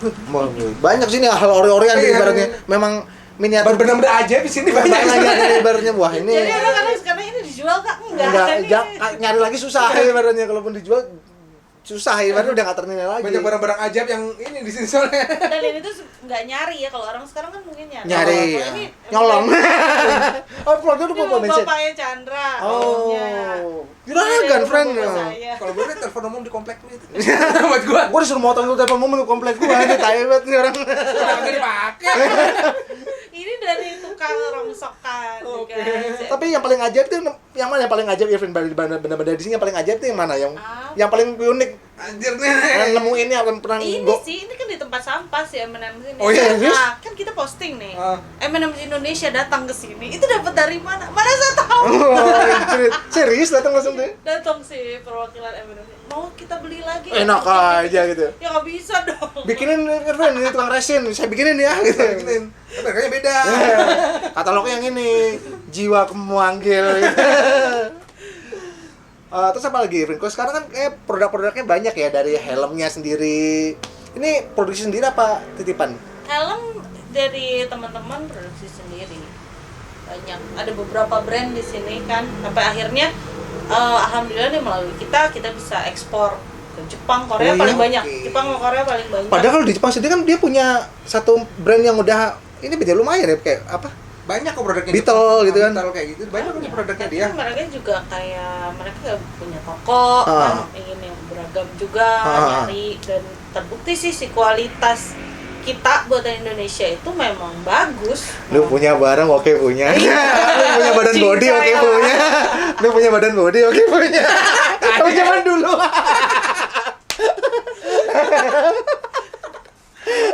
Banyak sini hal ori-orian ibaratnya. Memang miniatur benar-benar aja di sini banyak ibaratnya. Wah, ini. Jadi orang-orang sekarang ini dijual Kak? Enggak. Nyari lagi susah ibaratnya, kalaupun dijual susah ibaratnya udah nggak ternilai lagi. Banyak barang-barang ajaib yang ini di sini soalnya. Dan ini tuh nggak nyari ya, kalau orang sekarang kan mungkin nyari. Nyari, Ini nyolong. Oh, keluarga udah bawa bensin. Bapaknya Chandra. Juragan, friend. Kalau gue telepon umum di komplek lu itu. Buat gua. Gua disuruh motong dulu telepon umum di komplek gua, ini tai banget nih orang. Udah enggak dipakai. Ini dari tukang rongsokan juga. Tapi yang paling ajaib tuh yang mana yang paling ajaib Irvin dari benda-benda di sini yang paling ajaib tuh yang mana? Yang paling unik Anjir nih. yang nemuinnya yang pernah Ini sih, ini kan di tempat sampah sih M&M sini. Oh iya, Nah, kan kita posting nih. M&M Indonesia datang ke sini. Itu dapat dari mana? Mana saya tahu. Serius datang langsung tuh? Datang sih perwakilan M&M. Mau kita beli lagi? Enak aja gitu. Ya nggak bisa dong. Bikinin Irfan, ini tukang resin, saya bikinin ya gitu. Bikinin. Tapi harganya beda. Katalognya yang ini, jiwa memanggil gitu. Terus apa lagi Irfan? Kalau sekarang kan kayak produk-produknya banyak ya, dari helmnya sendiri. Ini produksi sendiri apa titipan? Helm dari teman-teman produksi sendiri. Banyak. Ada beberapa brand di sini kan. Sampai akhirnya alhamdulillah nih melalui kita bisa ekspor ke Jepang, Korea paling banyak. Jepang sama Korea paling banyak. Padahal kalau di Jepang sendiri kan dia punya satu brand yang udah ini beda lumayan ya, kayak apa? Banyak kok produknya. Beetle gitu kan. Beetle kayak gitu. Banyak kok produknya dia. Mereka juga kayak mereka punya toko kan, ingin yang beragam juga nyari, dan terbukti sih si kualitas kita buatan Indonesia itu memang bagus. Lu punya barang oke punya. Lu punya badan body oke punya. Lu punya badan body oke punya. Kalau zaman dulu.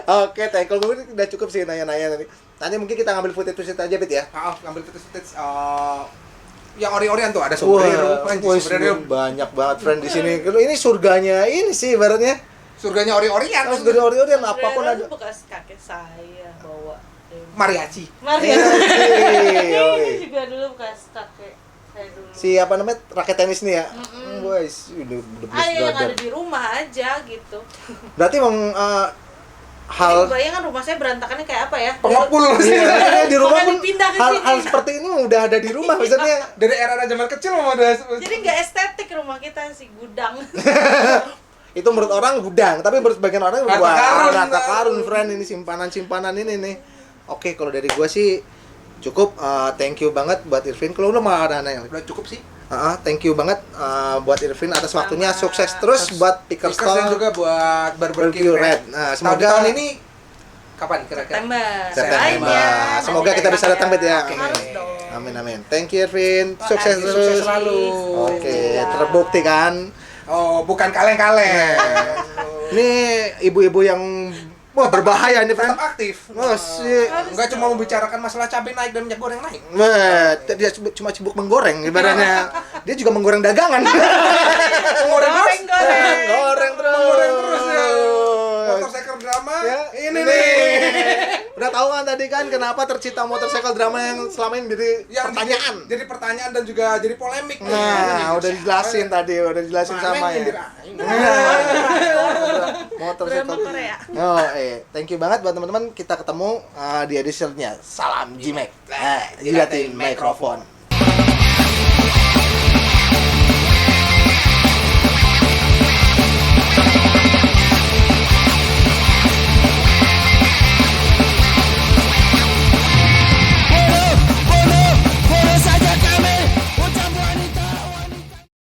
Oke, kalau gue udah cukup sih nanya-nanya tadi. Nanti mungkin kita ngambil footage aja Bet ya. Ngambil footage yang ori-orian tuh ada sombrero. Banyak banget friend di sini. Kalau ini surganya ini sih ibaratnya. Surganya ori-orian. Harus dari ori-orian apapun Surya ada. itu bekas kakek saya bawa. Mariachi. Maria. Yoi. Ini juga dulu bekas kakek saya dulu. Si apa namanya? Raket tenis nih ya. Mm-mm. Guys, udah blues Ayo yang brother. ada di rumah aja gitu. Berarti emang hal Bayangkan rumah saya berantakannya kayak apa ya? Pengepul sih. iya, maksudnya di rumah Makanya pun dipindah ke hal sini. seperti ini udah ada di rumah maksudnya. Dari era zaman kecil mah udah. Jadi nggak estetik rumah kita sih gudang. Itu menurut orang gudang, tapi menurut sebagian orang Harta wah, karun. harta karun friend ini simpanan-simpanan ini nih. Oke, kalau dari gua sih cukup. Thank you banget buat Irvin. Kalau lu mau ada nanya? Udah cukup sih. Thank you banget buat Irvin atas waktunya. Sama. Sukses terus buat Picker Pickers dan Store juga buat Barbecue Barbecue Red. Red. Nah, Semoga semoga tahun ini kapan kira-kira? September. Doain Semoga nanti kita bisa datang, Bet, ya. Harus Amin. dong. Amin amin. Thank you Irvin. Sukses Makasih. terus. Sukses selalu. Oke, Ya. terbukti kan. Oh, bukan kaleng-kaleng. Ini ibu-ibu yang wah berbahaya ini, Tetap friend. aktif. Oh, sih. Enggak cuma membicarakan masalah cabai naik dan minyak goreng naik. Wah, dia cuma sibuk menggoreng ibaratnya. Dia juga menggoreng dagangan. Goreng. Goreng terus. Menggoreng terus ya. Motorcycle drama. Ya, Ini nih. Udah tahu kan tadi kan kenapa tercipta motorcycle drama yang selama ini jadi Yang pertanyaan. Jadi pertanyaan dan juga jadi polemik. Nah, udah dijelasin tadi, udah dijelasin sama ya. Motorcycle. Drama Korea. Oh, thank you banget buat teman-teman. Kita ketemu di editionnya. Salam Jimek. Jilatin mikrofon.